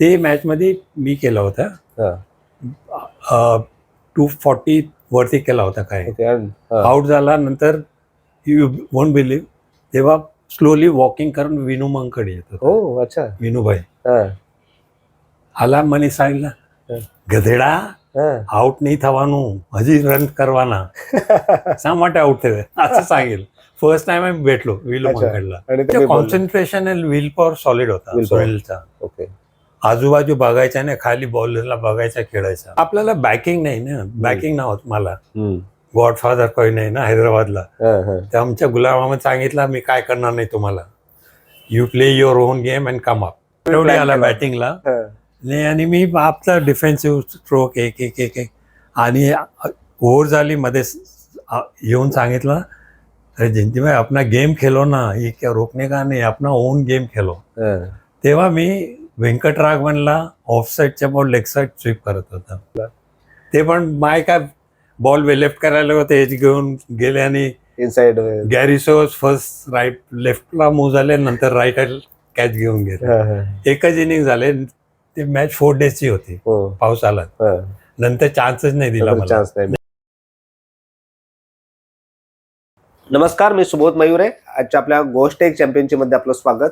ते मॅच मध्ये मी केला होता. हा. 240 वरती केला होता काय. ओके. आउट झाला नंतर यू वोंट बिलीव्ह, तेव्हा स्लोली वॉकिंग करून विनू मंगकडे येत होता. हो. अच्छा. विनूभाई हा. આલા મને સાંગલા ગધેડા આઉટ નહીં થવાનું, હજી રન કરવાના, શા માટે આઉટ થયો असं सांगेल. फर्स्ट टाइम आम्ही भेटलो विलू अच्छा. मंगडला. आणि तुम्ही बोलले. कॉन्सन्ट्रेशन आणि विल पॉवर सॉलिड होता Will power. सुनीलचा. ओके. आजूबाजू बघायचा नाही, खाली बॉलरला बघायचा, खेळायचा. आपल्याला बॅकिंग नाही ना, बॅकिंग नव्हतं मला. गॉडफादर काही नाही ना हैदराबादला. तर आमच्या गुलामाने सांगितलं मी काय करणार नाही तुम्हाला, you play your on game and come up. एवढे आला बॅटिंगला नाही, आणि मी आपला डिफेन्सिव्ह स्ट्रोक एक एक एक एक आणि ओव्हर झाली मध्ये येऊन सांगितलं, अरे जयंतीभाई अपना गेम खेलो ना, ये क्या रोकने का नाही, अपना ओन गेम खेलो. तेव्हा मी व्यंकटराघवनला ऑफ साईडच्या बॉल लेग साईड स्वीप करत होता. ते पण माय काय बॉल लेफ्ट करायला होते, एज घेऊन गेले आणि इनसाइड गॅरी सोस फर्स्ट राईट लेफ्टला मूव झाले, नंतर राईट कॅच घेऊन गेले. एकच इनिंग झाले. ते मॅच 4 डेजची होती. पाऊस आला नंतर चान्सच नाही दिला मला. चान्स नाही. नमस्कार, मी सुबोध मयूरे. आजच्या आपल्या गोष्ट एक चॅम्पियनशिप मध्ये आपलं स्वागत.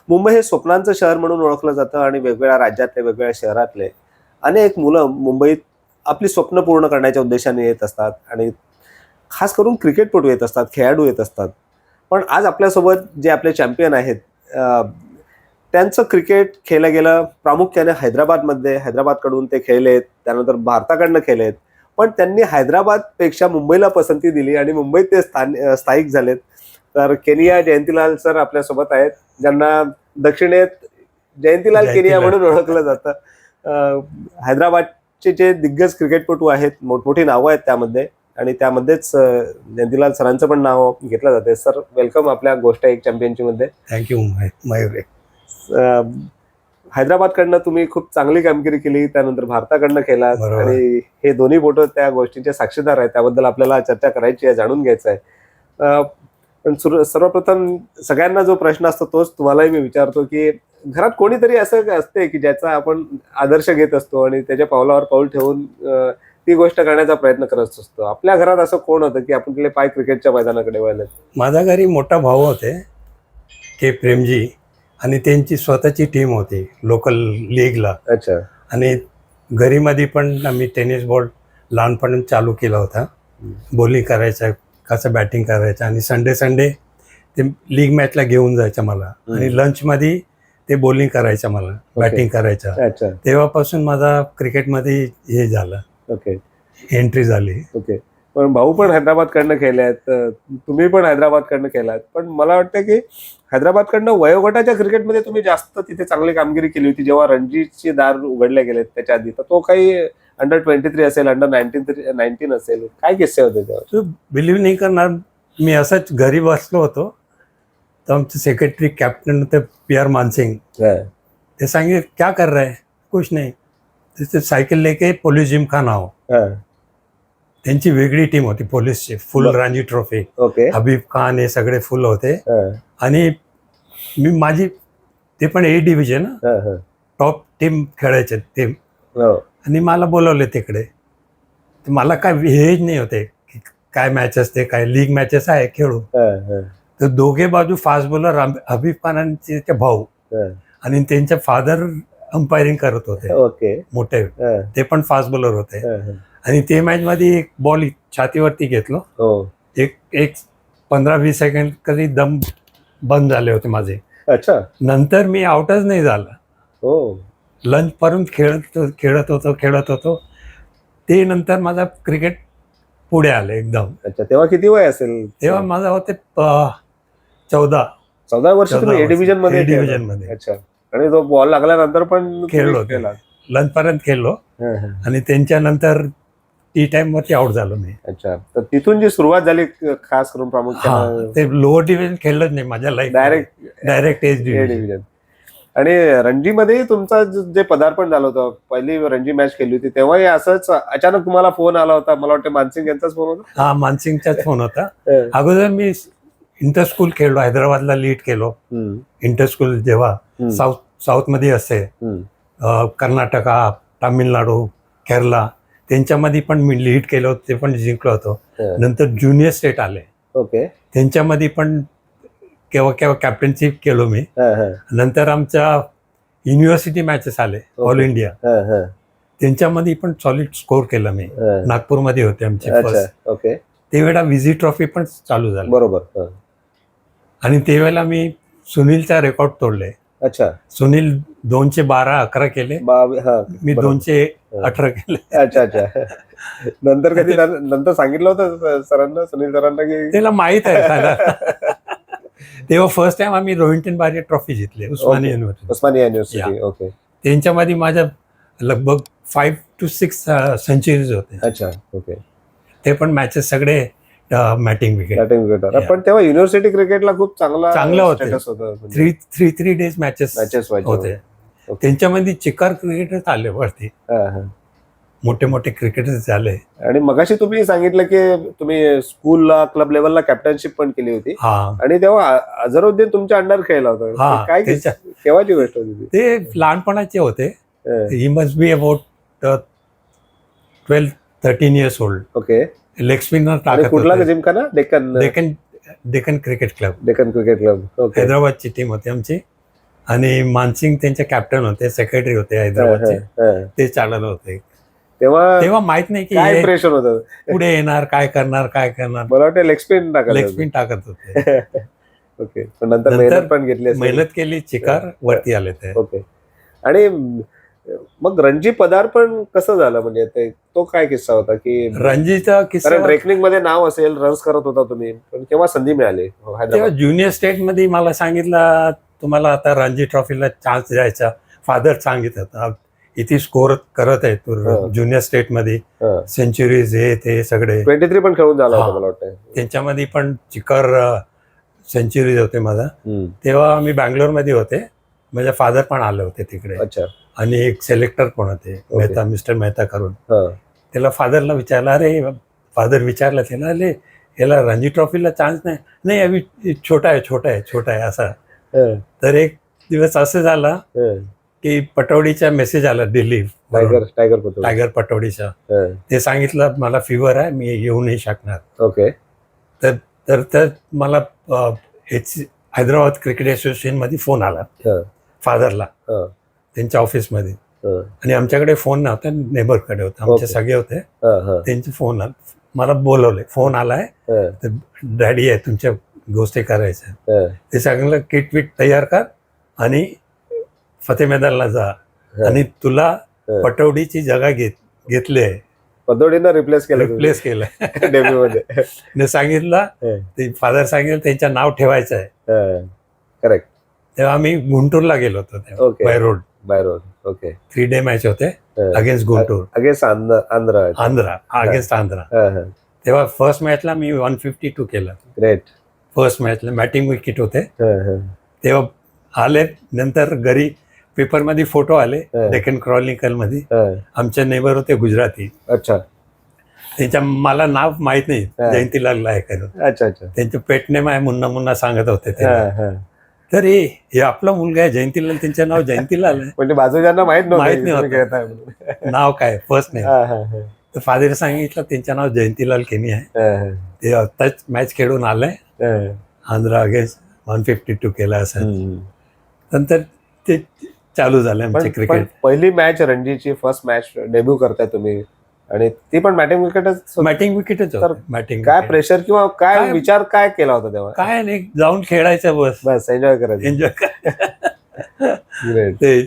मुंबई हे स्वप्नांचं शहर म्हणून ओळखलं जातं आणि वेगवेगळ्या राज्यातले वेगवेगळ्या शहरातले अनेक मुलं मुंबईत आपली स्वप्न पूर्ण करण्याच्या उद्देशाने येत असतात आणि खास करून क्रिकेटपटू येत असतात, खेळाडू येत असतात. पण आज आपल्यासोबत जे आपले चॅम्पियन आहेत त्यांचं क्रिकेट खेळलं गेलं प्रामुख्याने हैदराबादमध्ये. हैदराबादकडून ते खेळलेत, त्यानंतर भारताकडनं खेळलेत, पण त्यांनी हैदराबादपेक्षा मुंबईला पसंती दिली आणि मुंबईत ते स्थायिक झालेत. तर केनिया जयंतीलाल सर आपल्यासोबत आहेत, ज्यांना दक्षिणेत जयंतीलाल केनिया म्हणून ओळखलं जातं. हैदराबादचे जे दिग्गज क्रिकेटपटू आहेत, मोठमोठी नावं आहेत त्यामध्ये, आणि त्यामध्येच जयंतीलाल सरांचं पण नाव घेतलं जाते. सर वेलकम आपल्या गोष्ट एक चॅम्पियनशिप मध्ये. थँक्यू मयूर. हैदराबादकडनं तुम्ही खूप चांगली कामगिरी केली, त्यानंतर भारताकडनं केलात आणि हे दोन्ही फोटो त्या गोष्टींचे साक्षीदार आहेत. त्याबद्दल आपल्याला चर्चा करायची आहे, जाणून घ्यायचं आहे. पण सर्वप्रथम सगळ्यांना जो प्रश्न असतो तोच तुम्हालाही मी विचारतो की घरात कोणीतरी असं असते की ज्याचा आपण आदर्श घेत असतो आणि त्याच्या पावलावर पाऊल ठेवून ती गोष्ट करण्याचा प्रयत्न करत असतो. आपल्या घरात असं कोण होतं की आपण तिकडे पाय क्रिकेटच्या मैदानाकडे वळले? माझ्या घरी मोठा भाऊ होते के प्रेमजी, आणि त्यांची स्वतःची टीम होती लोकल लीगला. अच्छा. आणि घरीमध्ये पण आम्ही टेनिस बॉल लहानपणी चालू केला होता. बॉलिंग करायचं, कसं बॅटिंग करायचं, आणि संडे ते लीग मॅचला घेऊन जायचं मला, आणि लंचमध्ये ते बॉलिंग करायचं मला, बॅटिंग करायचं. तेव्हापासून माझा क्रिकेटमध्ये हे झालं, ओके, एंट्री झाली. ओके. पण भाऊ पण हैदराबादकडनं खेळले आहेत, तुम्ही पण हैदराबादकडनं केलात, पण मला वाटतं की हैदराबादकडनं वयोगटाच्या क्रिकेटमध्ये तुम्ही जास्त तिथे चांगली कामगिरी केली होती जेव्हा रणजीचे दार उघडले गेलेत त्याच्या आधी. तर तो काही अंडर 23 असेल, अंडर 19 असेल, काय किस्से होते तेव्हा? तू बिलीव्ह नाही करणार, मी असंच घरी बसलो होतो तर आमचे सेक्रेटरी कॅप्टन होते PR मानसिंग. ते सांगितले क्या कर रहे, कुछ नाही. ते सायकल लेके पोलीस जिमखाना हो, त्यांची वेगळी टीम होती पोलीसची, फुल रणजी ट्रॉफी, हबीब खान हे सगळे फुल होते. आणि मी माझी ते पण A डिव्हिजन टॉप टीम खेळायचे ते, आणि मला बोलवले तिकडे. मला काय हेच नाही होते की काय मॅच असते, काय लीग मॅचेस आहे खेळू. तर दोघे बाजू फास्ट बॉलर हबीब खान आणि त्याचे भाऊ, आणि त्यांचे फादर अंपायरिंग करत होते मोठे, ते पण फास्ट बॉलर होते. आणि ते मॅच मध्ये एक बॉल छातीवरती घेतलो, एक 15-20 सेकंड कधी दम बंद झाले होते माझे. अच्छा. नंतर मी आउटच नाही झाला. लंच पर्यंत खेळत होतो. ते नंतर माझा क्रिकेट पुढे आले एकदम. अच्छा. तेव्हा किती वय असेल? तेव्हा माझा होते 14 वर्ष तुम्ही A डिव्हिजन मध्ये. अच्छा. आणि तो बॉल लागल्यानंतर पण खेळलो, लंच पर्यंत खेळलो, आणि त्यांच्यानंतर टी टाइम वरती आउट झालो मी. अच्छा. तर तिथून जी सुरुवात झाली खास करून प्रामुख्याने, ते लोअर डिव्हिजन खेळलंच नाही माझ्या लाईफ, डायरेक्ट A डिव्हिजन. आणि रणजीमध्ये तुमचा जे पदार्पण झालं होतं, पहिली रणजी मॅच खेळली होती, तेव्हाही असंच अचानक तुम्हाला फोन आला होता? मला वाटतं मानसिंग यांचाच फोन होता. हा, मानसिंगचाच फोन होता. अगोदर मी इंटर स्कूल खेळलो, हैदराबादला लीड केलो इंटर स्कूल, जेव्हा साऊथ मध्ये असते कर्नाटका, तामिळनाडू, केरला त्यांच्यामध्ये पण मी लीड केलं होतं, ते पण जिंकलो होतो. नंतर ज्युनियर स्टेट आले, ओके. त्यांच्यामध्ये पण केव्हा केव्हा कॅप्टनशिप केलो मी. नंतर आमच्या युनिव्हर्सिटी मॅचेस आले ऑल इंडिया, त्यांच्यामध्ये पण सॉलिड स्कोर केला मी. नागपूरमध्ये होते आमचे फर्स्ट. ओके. त्यावेळेला विझी ट्रॉफी पण चालू झाली. बरोबर. आणि त्यावेळेला मी सुनीलचा रेकॉर्ड तोडले. अच्छा. सुनील 212-11 केले, मी 218 केले. अच्छा अच्छा. नंतर कधी नंतर सांगितलं होतं सरांना, सुनील सरांना, की त्याला माहित आहे त्याला. तेव्हा फर्स्ट टाइम आम्ही रोहिंटन बारी ट्रॉफी जिंकले उस्मानिया युनिव्हर्सिटी. उस्मानिया युनिव्हर्सिटी. ओके. त्यांच्यामध्ये माझ्या लगभग 5 to 6 सेंचुरीज होते. अच्छा. ओके. ते पण मॅचेस सगळे मॅटिंग विकेट. पण तेव्हा युनिव्हर्सिटी क्रिकेटला खूप चांगलं होतं. status होतं. 3 days मॅचेस होते. त्यांच्यामध्ये चिकार क्रिकेटर्स आले वरती, मोठे मोठे क्रिकेटर्स झाले. आणि मगाशी तुम्ही सांगितलं की तुम्ही स्कूलला, क्लब लेवलला कॅप्टनशिप पण केली होती. आणि तेव्हा अझरुद्दीन तुमच्या अंडर खेळला होता. काय केव्हाची गोष्ट होती? ते लहानपणाचे होते. He must be about 12-13 years old. Okay. Leg spinner टाकत कुठला gymkhana? Deccan cricket club, Deccan cricket club. हैदराबादची टीम होती आमची. आणि मानसिंग त्यांचे कॅप्टन होते, सेक्रेटरी होते हैदराबादचे. ते चालवलं होते. तेव्हा माहित नाही की काय प्रेशर होतं, पुढे येणार, काय करणार. मला वाटतं लेग स्पिन टाकत होते. ओके. पण नंतर मेहनत पण घेतली, मेहनत केली, चिकार वरती आले ते. ओके. आणि मग रणजी पदार्पण कसं झालं, म्हणजे तो काय किस्सा होता? की रणजीचा किस्सा, रेकनिंग मध्ये नाव असेल, रन्स करत होता तुम्ही, पण केव्हा संधी मिळाली? तेव्हा ज्युनियर स्टेट मध्ये मला सांगितलं, तुम्हाला आता रणजी ट्रॉफीला चान्स द्यायचा. फादर सांगितलं होतं, इथे स्कोर करत आहे तू ज्युनियर स्टेट मध्ये, सेंचुरीज हे ते सगळे. 23 पण खेळून झाला होता मला वाटतं. त्यांच्यामध्ये पण चिकर सेंचुरीज होते माझा. तेव्हा मी बँगलोरमध्ये होते, माझे फादर पण आले होते तिकडे. अच्छा. आणि एक सिलेक्टर पण होते, मेहता, मिस्टर मेहता करून. त्याला फादरला विचारलं, अरे फादर विचारलं त्याला, अरे याला रणजी ट्रॉफीला चान्स नाही, अभी छोटा आहे असा. तर एक दिवस असं झालं की पटौडीचा मेसेज आला, दिल्ली टायगर पटौडीचा. ते सांगितलं मला फिवर आहे, मी येऊ नाही शकणार. ओके. तर मला हैदराबाद क्रिकेट असोसिएशन मध्ये फोन आला फादरला, त्यांच्या ऑफिसमध्ये. आणि आमच्याकडे फोन नव्हता, नेबरकडे होता, आमचे सगळे होते. त्यांचे फोन मला बोलवले, फोन आलाय, तर डॅडी आहे, तुमच्या गोष्टी करायच्या. ते सांगितलं किट विट तयार कर आणि फतेह मैदानला जा, आणि तुला पटौडीची जागा घेतली आहे. पटौडीनं रिप्लेस केलं डेब्यू मध्ये. सांगितलं, ते फादर सांगितलं त्यांचं नाव ठेवायचं आहे. करेक्ट. तेव्हा आम्ही गुंटूरला गेलो होतो, by road. Okay. 3 day match होते against Guntur, against Andhra against Andhra. तेव्हा फर्स्ट मॅचला मी 152 केलं. ग्रेट. फर्स्ट मॅचला बॅटिंग विकेट होते. तेव्हा आले, नंतर घरी पेपरमध्ये फोटो आले, डेक्कन क्रॉनिकल मध्ये. आमचे नेबर होते गुजराती. अच्छा. त्यांच्या मला नाव माहित नाही, जयंतीलाल लायकर. अच्छा. त्यांचे पेट नेम आहे मुन्ना सांगत होते ते. तर हे आपला मुलगा आहे जयंतीलाल, त्यांचं नाव जयंतीलाल आहे. म्हणजे बाजूच्यांना माहित नव्हतं नाव काय फर्स्ट नेम. तर फादर सांगितलं त्यांचं नाव जयंतीलाल केनी आहे. ते आत्ताच मॅच खेळून आलंय, आंध्रा अगेन्स्ट 152 केला असं. नंतर ते चालू झालं आमचे क्रिकेट. पहिली मॅच रणजीची फर्स्ट मॅच डेब्यू करताय तुम्ही, आणि ती पण बॅटिंग विकेटच. काय प्रेशर किंवा काय विचार काय केला होता तेव्हा? काय नाही, जाऊन खेळायचं, बस एन्जॉय करायचं. ते.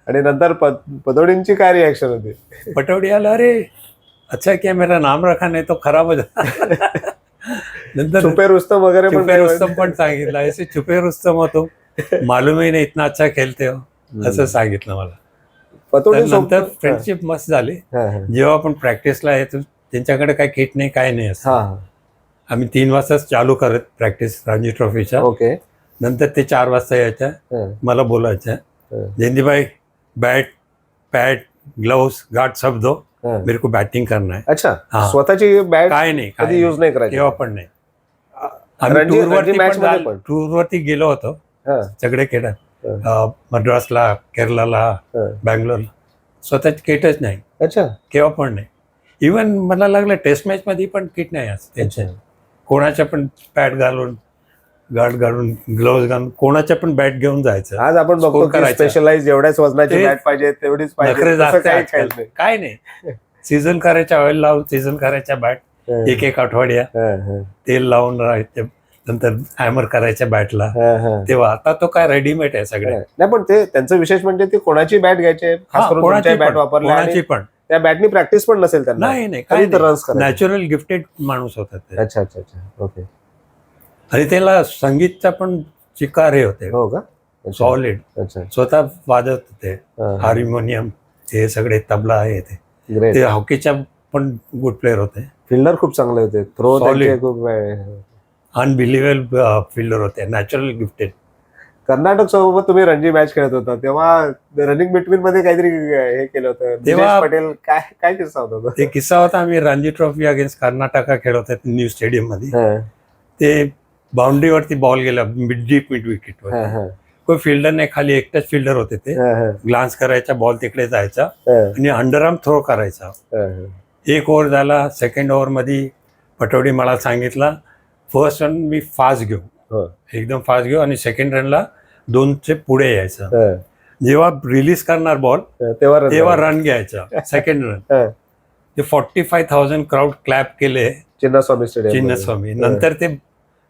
आणि नंतर पटौडींची काय रिॲक्शन होती? पटौडी आला, अरे अच्छा क्या मेरा नाम रखा, नाही तो खराब हो जाता. नंतर छुपे रुस्तम वगैरे पण सांगितलं, ऐसे छुपे रुस्तम होतो, मालूम ही नाही इतना अच्छा खेळते हो, असं सांगितलं मला. नंतर फ्रेंडशिप मस्त झाली. जेव्हा आपण प्रॅक्टिसला येतो, त्यांच्याकडे काय किट नाही, काय नाही असं. आम्ही 3 वाजता चालू करत प्रॅक्टिस रणजी ट्रॉफीच्या. ओके. नंतर ते 4 वाजता यायच्या, मला बोलायच्या, Jayantibhai bat pad gloves guard सब दो, मेरे को बैटिंग करना है. अच्छा. स्वतःची बॅट काय नाही, कधी यूज नाही करायची तेव्हा पण नाही. आम्ही टूरवरती गेलो होतो सगळे खेळत. मद्रासला, केरळला, बँगलोरला स्वतःची किटच नाही. अच्छा. केव्हा पण नाही. इवन मला लागलं टेस्ट मॅच मध्ये पण किट नाही आज त्यांच्या. कोणाच्या पण पॅड घालून, गार्ड घालून, ग्लोव्ह घालून कोणाच्या पण बॅट घेऊन जायचं. आज आपण बघतो की स्पेशलाइज एवढ्याच वजनाची ते बॅट पाहिजे तेवढीच नखरे पाहिजे, जास्त तसं काही आजकाल. खेळत नाही. काय नाही, सीझन करायच्या ऑइल लावून सीझन करायच्या बॅट, एक आठवड्या तेल लावून राहायचे, नंतर हॅमर करायच्या बॅटला. तेव्हा आता तो काय रेडीमेड आहे सगळे. नाही पण ते त्यांचं विशेष म्हणजे ते कोणाची बॅट घ्यायचे, खास करून तुमच्या बॅट वापरली कोणाची आणि पण त्या बॅटनी प्रॅक्टिस पण नसेल त्यांना. नाही नाही, काय रन्स करायचे. नॅचरल गिफ्टेड माणूस होता ते. अच्छा अच्छा अच्छा. ओके. आणि त्याला संगीतचा पण चिकार हे होते, हो का. सॉलिड. अच्छा. स्वतः वाजत होते हार्मोनियम, हे सगळे तबला आहे ते. ग्रेट. ते हॉकीच्या पण गुड प्लेअर होते. फिल्डर खूप चांगले होते. Throw Solid. खूप अनबिलिव्हेबल फिल्डर होते, नॅचरल गिफ्टेड. कर्नाटक सोबत तुम्ही रणजी मॅच खेळत होता तेव्हा रनिंग बिटवीन मध्ये काहीतरी हे केलं होतं तेव्हा पटेल, काय काय किस्सा होता ते किस्सा होता. आम्ही रणजी ट्रॉफी अगेन्स्ट कर्नाटका खेळत होते न्यू स्टेडियम मध्ये. ते बाउंड्रीवरती बॉल गेला डीप मिड विकेटवर. कोई फिल्डर नाही, खाली एकटाच फिल्डर होते ते. ग्लान्स करायचा, बॉल तिकडे जायचा आणि अंडरआर्म थ्रो करायचा. एक ओव्हर झाला. सेकंड ओव्हर मध्ये पटोडी मला सांगितला फर्स्ट रन मी फास्ट घेऊ, एकदम फास्ट घेऊ, आणि सेकंड रनला 2चे पुढे यायचं. जेव्हा रिलीज करणार बॉल तेव्हा रन घ्यायचा सेकंड रन. ते 45,000 क्राऊड क्लॅप केले चिन्नस्वामी. नंतर ते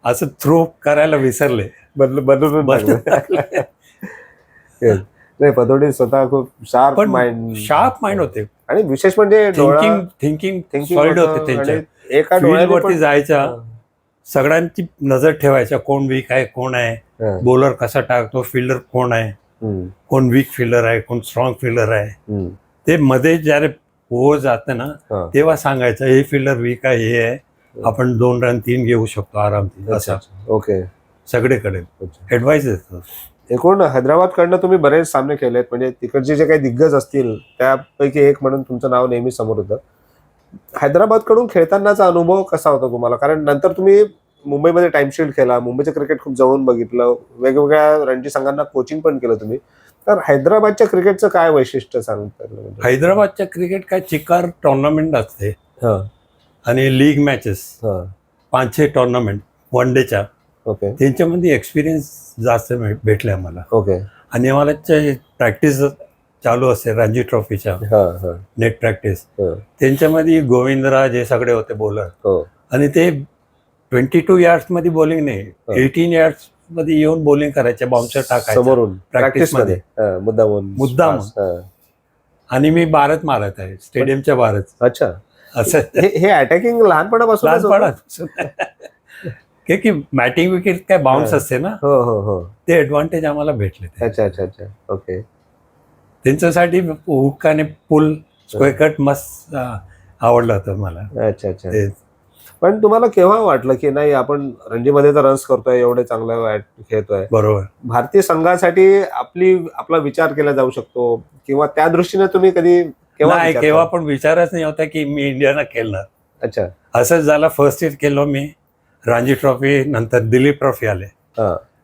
असं थ्रो करायला विसरले, बदलून नाही. पतोडी स्वतः खूप शार्प माइंड होते आणि विशेष म्हणजे थिंकिंग सॉलिड होते त्यांच्या. एका फील्डवरती जायचा, सगळ्यांची नजर ठेवायच्या, कोण वीक आहे, कोण आहे, बॉलर कसा टाकतो, फिल्डर कोण आहे, कोण वीक फिल्डर आहे, कोण स्ट्रॉंग फिल्डर आहे. ते मध्ये जયારે ओव्हर जातं ना तेव्हा सांगायचं हे फिल्डर वीक आहे, हे आहे, आपण 2 रन 3 घेऊ शकतो आरामથી. असं ओके. सगळीकडे ऍडवाइस देतो. एकूण हैदराबादकडनं तुम्ही बरेच सामने खेळलेत, म्हणजे तिकडचे जे काही दिग्गज असतील त्यापैकी एक म्हणून तुमचं नाव नेहमी समोर होतं. हैदराबादकडून खेळतानाचा अनुभव कसा होता तुम्हाला? कारण नंतर तुम्ही मुंबईमध्ये टाइमशील्ड खेळला, मुंबईचं क्रिकेट खूप जवळून बघितलं, वेगवेगळ्या रणजी संघांना कोचिंग पण केलं तुम्ही. तर हैदराबादच्या क्रिकेटचं काय वैशिष्ट्य सांगता? हैदराबादच्या क्रिकेट काय चिकार टुर्नामेंट असते आणि लीग मॅचेस 5-6 टुर्नामेंट वन डेच्या. ओके. त्यांच्यामध्ये एक्सपिरियन्स जास्त भेटले आम्हाला. ओके. आणि आम्हाला प्रॅक्टिस चालू असते रणजी ट्रॉफीच्या, नेट प्रॅक्टिस. त्यांच्यामध्ये गोविंदराज हे सगळे होते बॉलर, आणि ते 22 यार्ड्स मध्ये बॉलिंग नाही, 18 यार्ड्स मध्ये येऊन बॉलिंग करायचे, बाउन्सर टाकायचं प्रॅक्टिस मध्ये मुद्दाम. आणि मी भारत मारत आहे, स्टेडियमच्या भारत. अच्छा. असं हे अटॅकिंग लहानपणापासून की मॅटिंग विकेट काय बाउन्स असते ना, ते ऍडव्हान्टेज आम्हाला भेटले. अच्छा अच्छा अच्छा. ओके. त्यांच्यासाठी हुक आणि पुल स्क्वेअर कट मस्त आवडलं होतं मला. अच्छा अच्छा. पण तुम्हाला केव्हा वाटलं की नाही आपण रणजीमध्ये तर रन्स करतोय, एवढे चांगलं खेळतोय, बरोबर, भारतीय संघासाठी आपला विचार केला जाऊ शकतो, किंवा त्या दृष्टीने तुम्ही कधी केव्हा पण विचारच नाही होता की मी इंडियाला खेळणार. अच्छा. असंच झालं. फर्स्ट इयर केलो मी रणजी ट्रॉफी, नंतर दिलीप ट्रॉफी आले.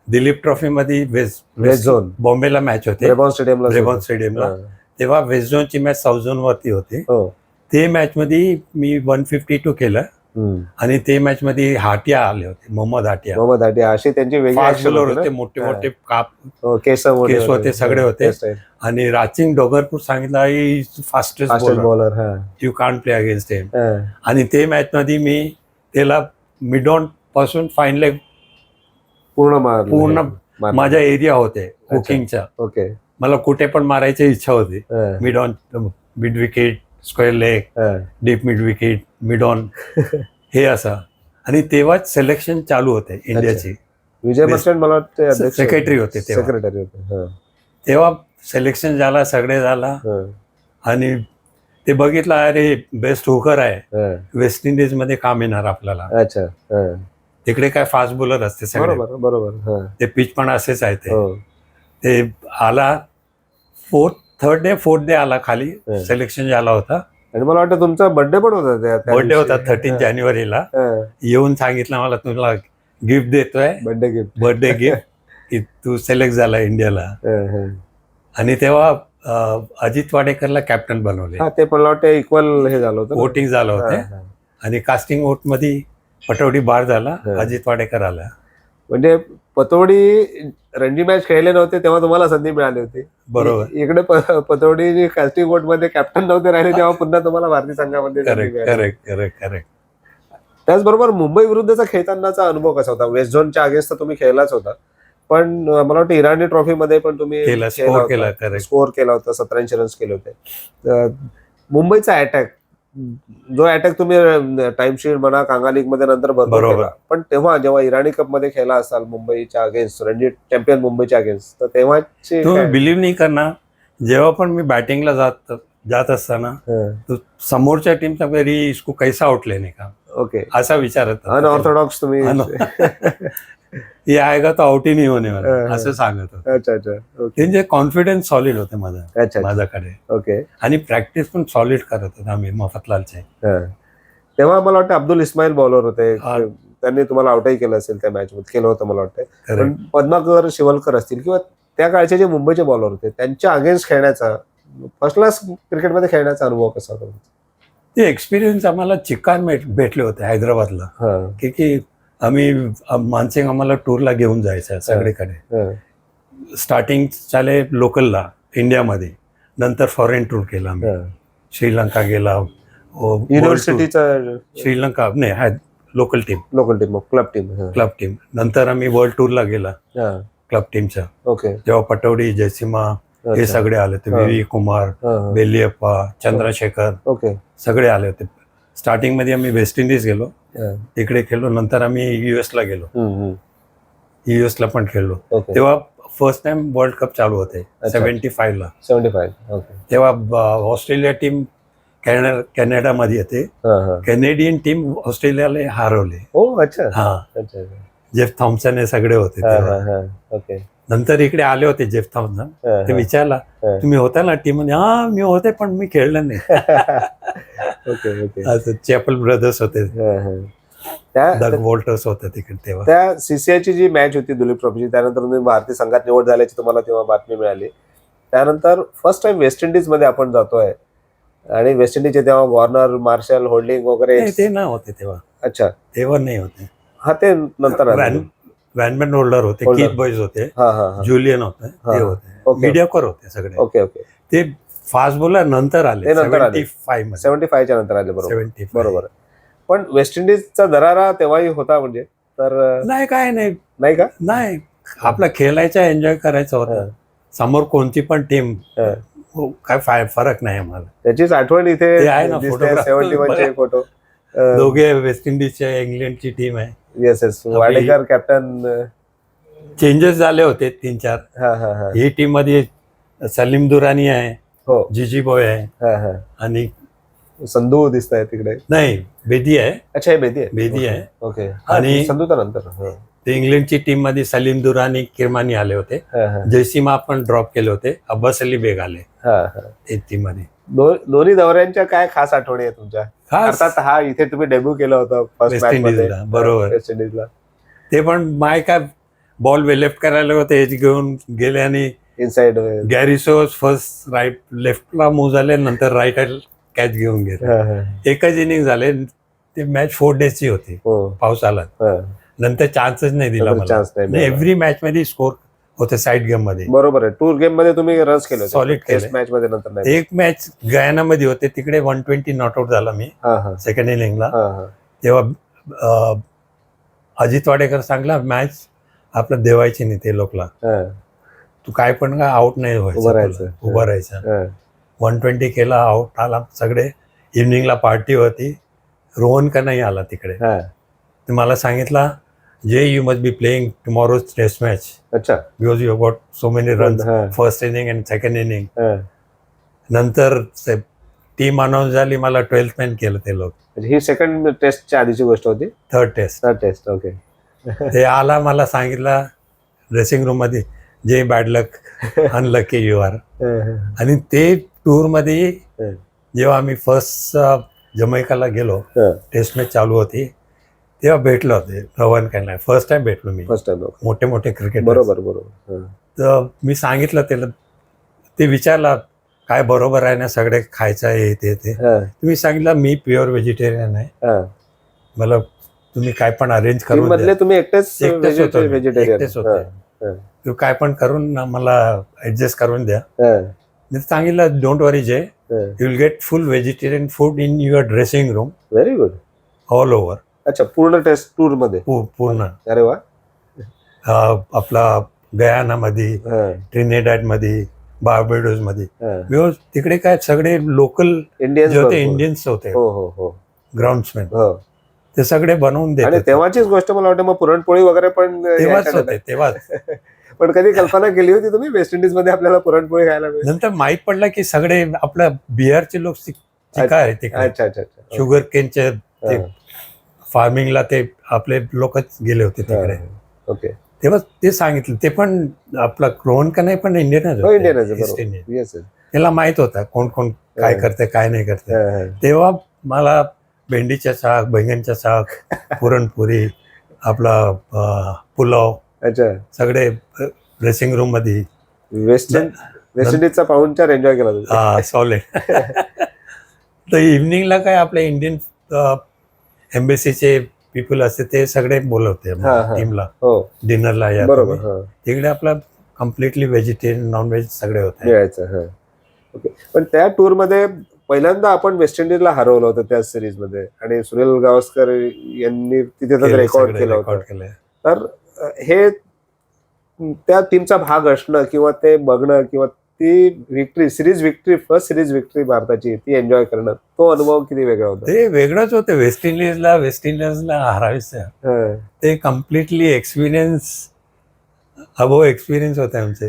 दिलीप ट्रॉफी मध्ये वेस्ट झोन बॉम्बेला मॅच होते, ब्रेबॉर्न स्टेडियमला. तेव्हा वेस्ट झोनची मॅच साऊथ झोन वरती होती. ते मॅच मध्ये मी 152 केलं, आणि ते मॅच मध्ये हाटिया आले होते, मोहम्मद हाटिया असे त्यांचे बॉलर होते, मोठे मोठे काप केस होते, सगळे होते. आणि राचिंग डोगरपूर सांगितलं fastest bowler, you can't play against him. आणि ते मॅच मध्ये मी त्याला मिड ऑन पासून फाईन लेग पूर्ण माझ्या एरिया होते हुकिंगच्या. ओके. मला कुठे पण मारायची इच्छा होती. Mid on, mid wicket, square leg, deep mid wicket, mid on, हे असं. आणि तेव्हाच सिलेक्शन चालू होते इंडियाची. विजय मस्टन मला वाटतं सेक्रेटरी होते तेव्हा सिलेक्शन झाला, सगळे झाला. आणि ते बघितलं, अरे बेस्ट हुकर आहे, वेस्ट इंडिज मध्ये काम येणार आपल्याला. अच्छा. तिकडे काय फास्ट बॉलर असते सगळे, बरोबर. ते पिच पण असेच आहे. ते आला फोर्थ डे आला, खाली सिलेक्शन झाला होता. आणि मला वाटतं तुमचा बर्थडे पण होता, बर्थडे होता 13 जानेवारीला. येऊन सांगितलं मला तुला गिफ्ट देतोय, बर्थडे गिफ्ट. की तू सिलेक्ट झाला इंडियाला. हं. आणि तेव्हा अजित वाडेकरला कॅप्टन बनवले. हा, ते मला वाटतं इक्वल हे झालं होतं ना? वोटिंग झालं होतं हा, हा. आणि कास्टिंग वोट मध्ये पटौडी बार झाला, हं. अजित वाडेकर आला. म्हणजे पतौडी रणजी मॅच खेळले नव्हते तेव्हा तुम्हाला संधी मिळाली होती. बरोबर. इकडे पतौडी कास्टिंग वोट मध्ये कॅप्टन नव्हते राहिले तेव्हा पुन्हा तुम्हाला भारतीय संघामध्ये संधी करेक्ट मिळाली. Correct correct correct. त्याचबरोबर मुंबई विरुद्धचा खेळतानाचा अनुभव कसा होता? वेस्ट झोनच्या अगेन्स्ट तर तुम्ही खेळलाच होता, पण मला वाटतं इराणी ट्रॉफी मध्ये पण तुम्ही केला, स्कोर केला. करेक्ट. स्कोर केला होता, 87 रन्स केले होते. तर मुंबईचा अटॅक, जो अटॅक तुम्ही टाइमशीट म्हणा कांगा लीग मध्ये नंतर भरपूर बरोबर. केला, पण तेव्हा जेव्हा इराणी कप मध्ये खेळला असाल मुंबईच्या अगेन्स्ट, रणजी चॅम्पियन मुंबईच्या अगेन्स्ट, तर तेव्हाची तुम्ही काय- बिलीव्ह नाही करणार, जेव्हा पण मी बॅटिंगला जात असताना हं. तो समोरच्या टीमचा वेरी इसको कैसा आउट लेने का, ओके. असा विचारत होता. अनऑर्थोडॉक्स तुम्ही. ये आएगा तो आउट ही नाही होणे वाला, हं, हं. असं सांगत होतं. अच्छा अच्छा. ओके. त्यांचे कॉन्फिडन्स सॉलिड होते अच्छा. माझ्याकडे. ओके. आणि प्रॅक्टिस पण सॉलिड करत होतो आम्ही मफतलालचे. हं. तेव्हा मला वाटतं अब्दुल इस्माईल बॉलर होते, हा. त्यांनी तुम्हाला आउटही केलं असेल त्या मॅच मध्ये, केलं होतं मला वाटतं. पण Correct. पद्माकर शिवलकर असतील किंवा त्या काळचे जे मुंबईचे बॉलर होते त्यांच्या अगेन्स्ट खेळण्याचा, फर्स्ट क्लास क्रिकेटमध्ये खेळण्याचा अनुभव कसा होता? ते एक्सपिरियन्स आम्हाला चिकान भेटले होते हैदराबादला, हं. की आम्ही मानसिंग आम्हाला टूरला घेऊन जायचं सगळीकडे. हं. स्टार्टिंग चाले लोकलला इंडियामध्ये, नंतर फॉरेन टूर केला आम्ही. हं. श्रीलंका गेला, युनिव्हर्सिटीचा श्रीलंका नाही, local team, local team, club team. Club team. नंतर आम्ही वर्ल्ड टूरला गेला क्लब टीमचा, ओके. तेव्हा पटौडी, जयसीमा हे अच्छा. सगळे आले होते. हा. विवी कुमार, हं. बेलियप्पा, चंद्रशेखर ओके. सगळे आले होते. स्टार्टिंग मध्ये आम्ही वेस्ट इंडिज गेलो, हं. तिकडे खेळलो. नंतर आम्ही युएसला गेलो, हं, हं. युएसला पण खेळलो. ओके. तेव्हा फर्स्ट टाइम वर्ल्ड कप चालू होते अच्छा. 75 ला. 75. ओके. तेव्हा ऑस्ट्रेलिया टीम कॅनडामध्ये येते. हं, हं. कॅनेडियन टीम ऑस्ट्रेलियाला हरवले. हो, अच्छा. हा, अच्छा अच्छा. जेफ थॉम्सन हे सगळे होते हं, तेव्हा. हं, हं. ओके. नंतर इकडे आले होते जेफ थॉम्सन. हं, ते हं. विचारला, हं. तुम्ही होता ना टीम मध्ये? हा, मी होते पण मी खेळलं नाही. Okay okay. असं चॅपल ब्रदर्स होते, हं, हं. त्या डग वॉल्टर्स होते तिकडे तेव्हा. त्या सीसीआयची जी मॅच होती दुलीप ट्रॉफीची, त्यानंतर तुम्ही भारतीय संघात निवड झाल्याची तुम्हाला तेव्हा बातमी मिळाली. त्यानंतर फर्स्ट टाइम वेस्ट इंडिज मध्ये आपण जातोय आणि वेस्ट इंडिजचे तेव्हा वॉर्नर, मार्शल, होल्डिंग वगैरे. नाही, ते नाही होते तेव्हा. अच्छा. तेव्हा नाही होते. हा, ते नंतर आलं. वॅनमॅन होल्डर होते, Holder. कीथ बॉईज होते, हा हा हा. जुलियन होते, हा. ते होते. ओके. मीडियाकर होते सगळे. Okay okay. ते फास्ट बॉलर नंतर आले, ते नंतर आले. 75 मध्ये. 75च्या नंतर आले. बरोबर 75. बरोबर. पण वेस्ट इंडिजचा दरारा तेव्हाही होता म्हणजे, तर नाही, काय नाही, नाही का? नाही, आपला खेळायचा, एन्जॉय करायचा होता. हं. समोर कोणती पण टीम, हं. काय फरक नाही आम्हाला. त्याचीच आठवण इथे ते आहे ना, दिसते, photograph. 71चे फोटो. दोघे वेस्ट इंडिजच्या, इंग्लंडची टीम आहे. Yes yes. Wadekar captain. Changes झाले होते 3-4. हा हा हा. ही टीम मध्ये सलीम दुरानी आहे, हो. जीजी बॉय आहे, हा हा. आणि संधू दिसत आहे तिकडे. नाही, बेदी आहे. अच्छा, हे बेदी आहे. बेदी आहे. ओके. आणि- आणि संधू तर नंतर. हं. ते इंग्लंडची टीम मध्ये सलीम दुरानी, किरमानी आले होते. हा हा. जयसीमा आपण ड्रॉप केले होते. अब्बास अली बेग आले हा हा. ते टीम मध्ये. दोन्ही दौऱ्यांच्या काय खास आठवणी आहे तुमच्या? खास अर्थात हा इथे तुम्ही डेब्यू केलं होतं फर्स्ट वेस्ट मॅच मध्ये. इंडिजला, बरोबर. वेस्ट इंडिजला. ते पण माय काय बॉल लेफ्ट करायला होते, एज घेऊन गेले आणि इनसाइड. गॅरिसोस फर्स्ट राईट लेफ्टला मूव्ह झाले, नंतर राईट कॅच घेऊन गेले. एकच इनिंग झाले. ते मॅच 4 डेजची होती, हो. पाऊस आला. हं. नंतर चान्सच नाही दिला नंतर मला. chance नाही मिळाला. एव्हरी मॅच मध्ये स्कोर होते साईड गेम मध्ये. बरोबर आहे. टूर गेम मध्ये तुम्ही रन्स केले होते. Solid केले. टेस्ट मॅच मध्ये नंतर नाही. एक मॅच गयानामध्ये होते, तिकडे 120 नॉट आउट झाला मी हा हा. सेकंड इनिंगला. हा हा. तेव्हा अजित वाडेकर सांगला, मॅच आपलं देवायची नाही ते लोकला, हा. तू काय पण का आउट नाही उभं व्हायचं, राहायचं. तुला. उभं राहायचं. हा. 120 केला, आउट आला. सगळे इव्हनिंगला पार्टी होती. रोहन का नाही आला तिकडे. हा. ते मला सांगितला, जे you must be playing tomorrow's test match अच्छा. Because you got so many runs हा. First inning and second inning. हा. नंतर टीम अनाऊन्स झाली, मला 12th मॅन केलं ते लोक. म्हणजे ही सेकंड टेस्टच्या आधीची गोष्ट होती. Third test. Third test. Okay. ते आला, मला सांगितला ड्रेसिंग रूम मध्ये, जे bad luck, unlucky you are. आणि ते टूर मध्ये जेव्हा आम्ही फर्स्ट जमैकाला गेलो, टेस्ट मॅच चालू होती, तेव्हा भेटलो होते रवन काय फर्स्ट टाइम भेटलो मी. First time. मोठे मोठे क्रिकेट. बरोबर बरोबर. तर मी सांगितलं त्याला, ते विचारला काय बरोबर आहे ना सगळे खायचं आहे ते. तुम्ही सांगितलं मी प्युअर व्हेजिटेरियन आहे, मला तुम्ही काय पण अरेंज करून मधले तुम्ही एकटेच एकटेच होते, काय पण करून ना मला ऍडजस्ट करून द्या. मी सांगितलं don't worry Jay, you will get full vegetarian food in your dressing room. Very good. All over. अच्छा, पूर्ण टेस्ट टूर मध्ये? पूर्ण. अरे वा. आपला गयाना मध्ये, ट्रिनिडॅड मध्ये, बार्बाडोस मध्ये, तिकडे काय सगळे लोकल इंडियन्स होते, ग्राउंड्समॅन, ते सगळे बनवून देतात. आणि तेव्हाचीच गोष्ट मला वाटतं, मग पुरणपोळी वगैरे पण तेव्हाच होते तेव्हाच. पण कधी कल्पना केली होती तुम्ही वेस्ट इंडिज मध्ये आपल्याला पुरणपोळी खायला मिळेल? नंतर माहित पडलं की सगळे आपल्या बिहारचे लोक शिकाय अच्छा अच्छा. शुगर केनचे फार्मिंगला ते आपले लोकच गेले होते तिकडे. ओके. तेव्हा ते सांगितलं, ते पण आपला रोहन का नाही पण इंडियनच, त्याला माहित होता कोण कोण काय करते काय नाही करते. तेव्हा मला भेंडीच्या शाक, बैंगनच्या शाक, पुरणपुरी, आपला पुलाव, सगळे ड्रेसिंग रूम मध्ये. वेस्ट इंडिजचा पाहुणचार एन्जॉय केला तुम्ही? हा, सॉलिड. तर इव्हनिंगला काय आपल्या इंडियन एम्बेसीचे पीपल असते ते सगळे बोलवते टीमला डिनरला या. बरोबर. तिकडे आपला कम्प्लिटली व्हेजिटेरियन नॉन व्हेज सगळे होते. ओके. पण त्या टूर मध्ये पहिल्यांदा आपण वेस्ट इंडिजला हरवलं होतं त्या सिरीज मध्ये, आणि सुनील गावस्कर यांनी तिथे रेकॉर्ड केलं होतं. तर हे त्या टीमचा भाग असणं किंवा ते बघणं किंवा ती विक्ट्री, फर्स्ट सिरीज विक्ट्री भारताची, ती एन्जॉय करणं, तो अनुभव किती वेगळा होता? ते वेगळंच होतं. वेस्ट इंडिजला हरायचं ते कम्प्लिटली एक्सपिरियन्स, अबो एक्सपिरियन्स होते आमचे.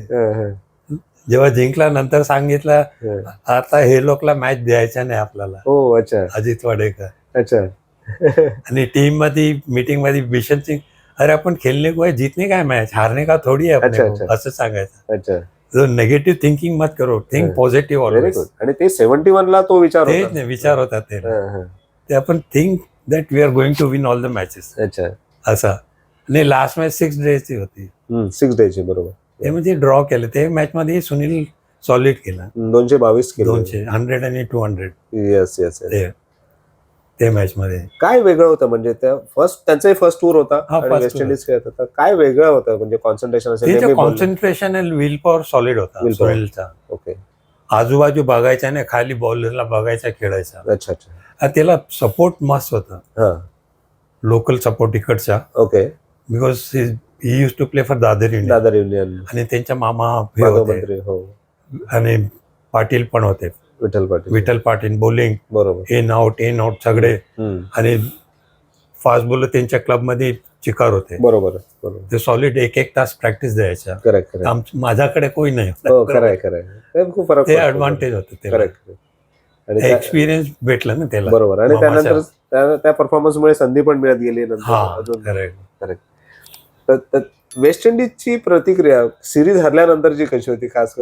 जेव्हा जिंकला नंतर सांगितलं आता हे लोकला मॅच द्यायचा नाही आपल्याला. हो. अच्छा. अजित वाडेकर. अच्छा. आणि टीम मध्ये मीटिंग मध्ये बिशन सिंग, अरे आपण खेळणे को है, जीतने का है मैच, हारने का थोडी आहे अपने को, असं सांगायचं. अच्छा. जो नेगेटिव्ह थिंकिंग मत करो, थिंक पॉझिटिव्ह ऑलवेज. आणि ते 71 ला तो विचार होता ते आपण think that we are going to win all the matches. अच्छा. असा. आणि लास्ट मॅच 6 डेची होती. 6 डेची. बरोबर. ते म्हणजे ड्रॉ केलं. ते मॅच मध्ये सुनील सॉलिड केला, 222 केलं, 200, 100 आणि 200. येस. ते मॅच मध्ये काय वेगळं होतं म्हणजे त्यांचाही फर्स्ट टूर होता, वेस्ट इंडिज खेळत होता, काय वेगळं होतं म्हणजे कॉन्सन्ट्रेशन असेल? कॉन्सन्ट्रेशन आणि विल पॉवर सॉलिड होता सुनीलचा. ओके. आजूबाजू बघायचा नाही, खाली बॉलरला बघायचा, खेळायचा. अच्छा अच्छा. त्याला सपोर्ट मस्त होता, लोकल सपोर्ट इकडचा. Okay. Because he use to play for Dadar union, आणि त्यांच्या मामा होते, आणि पाटील पण होते, विठ्ठल पाटील. बॉलिंग बरोबर, इन आउट सगळे. आणि फास्ट बॉलर त्यांच्या क्लब मध्ये चिकार होते. बरोबर. ते सॉलिड 1 तास प्रॅक्टिस द्यायच्या. करेक्ट. माझ्याकडे कोणी नाही. खूप फरक, ते ॲडव्हान्टेज होतं. करेक्ट. आणि एक्सपिरियन्स भेटला ना त्याला. बरोबर. आणि त्यानंतर त्या परफॉर्मन्समुळे संधी पण मिळत गेली करेक्ट. तर वेस्ट इंडिजची प्रतिक्रिया सिरीज हरल्यानंतरची कशी होती, खास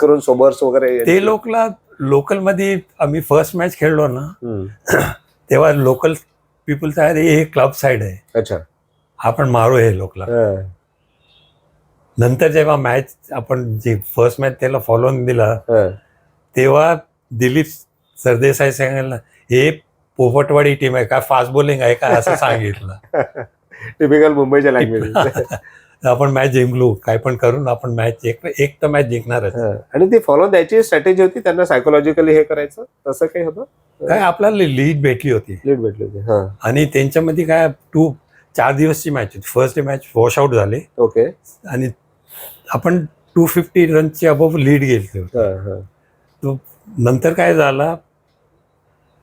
करून सोबर्स वगैरे? ते लोकल मध्ये आम्ही फर्स्ट मॅच खेळलो ना, तेव्हा लोकल पीपल हे क्लब साइड आहे. अच्छा. आपण मारू हे लोकला. नंतर जेव्हा मॅच आपण जी फर्स्ट मॅच त्याला फॉलोन दिला, तेव्हा दिलीप सरदेसाई सांगितलं हे पोपटवाडी टीम आहे का, फास्ट बॉलिंग आहे का, असं सांगितलं. टिपिकल मुंबईच्या लँग्वेज. आपण मॅच जिंकलो, काय पण करून आपण मॅच एक तर मॅच जिंकणारच. आणि ती फॉलो द्यायची स्ट्रॅटेजी होती त्यांना, सायकोलॉजिकली हे करायचं, तसं काही होतं काय? आपल्याला लीड भेटली होती. आणि त्यांच्यामध्ये काय 4 दिवसची मॅच होती. First day match wash out झाले. ओके. आणि आपण 250 रनची अबोव लीड गेली. नंतर काय झाला,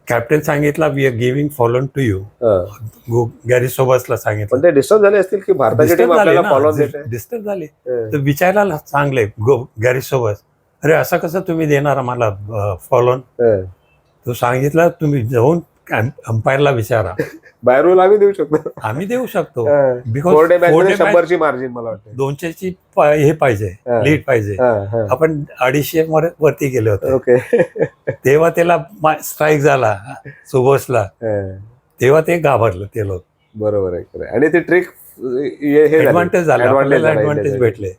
कॅप्टन सांगितला we are giving follow on to you. Garry सोबर्सला सांगितलं. पण ते डिस्टर्ब झाले असतील की भारताची टीम आपल्याला फॉलो देते. डिस्टर्ब झाले. तर विचारायला चांगले गॅरी सोबर्स, अरे असं कसं तुम्ही देणार आम्हाला फॉलोन? तो सांगितलं तुम्ही जाऊन अंपायरला विचारा. बाहेरून आम्ही देऊ शकतो. बिकॉज 100ची मार्जिन मला वाटतं 200ची हे पाहिजे, लीड पाहिजे. आपण 250 वरती गेले होते. ओके. तेव्हा त्याला स्ट्राईक झाला सोबर्सला, तेव्हा ते घाबरलं ते लोक. बरोबर आहे, खरं आहे. आणि ती ट्रिक हे ऍडव्हान्टेज झाला, आपल्याला ऍडव्हान्टेज भेटले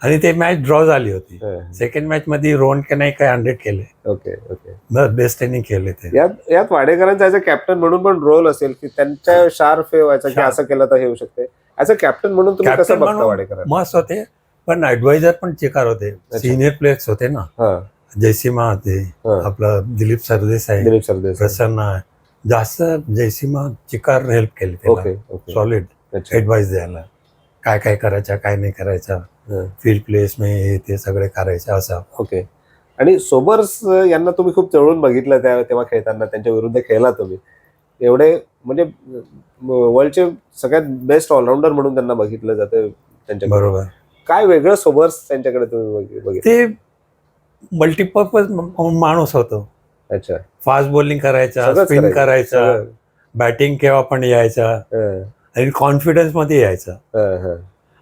आणि ते मॅच ड्रॉ झाली होती. सेकंड मॅच मध्ये रोहन के नाही काय 100 केले. Okay okay. बेस्ट इनिंग केले ते. यात वाडेकरांचा ऍज अ कॅप्टन म्हणून पण रोल असेल की त्यांच्या शार्प हे व्हायचं की असं केलं तर हे होऊ शकते. ऍज अ कॅप्टन म्हणून तुम्ही कसं बघता वाडेकर? मस्त होते, पण ऍडवायझर पण चिकार होते. सिनियर प्लेयर्स होते ना, जयसीमा होते, आपलं दिलीप सरदेसाई, प्रसन्न, जास्त जयसीमा चिकार हेल्प केली त्याला, सॉलिड ऍडवाइस द्यायला, काय काय करायचं काय नाही करायचं, फील्ड प्लेसमेंट ते सगळे करायचं असं. ओके. आणि सोबर्स यांना तुम्ही खूप जवळून बघितलं तेव्हा खेळताना, त्यांच्या विरुद्ध खेळला तुम्ही. एवढे म्हणजे वर्ल्डचे सगळ्यात बेस्ट ऑलराऊंडर म्हणून त्यांना बघितलं जातं त्यांच्या. बरोबर. काय वेगळं सोबर्स त्यांच्याकडे तुम्ही बघितलं? ते मल्टीपर्पज माणूस होतो. अच्छा. फास्ट बॉलिंग करायचा, स्पिन करायचा, बॅटिंग केव्हा पण यायचा आणि कॉन्फिडन्स मध्ये यायचा.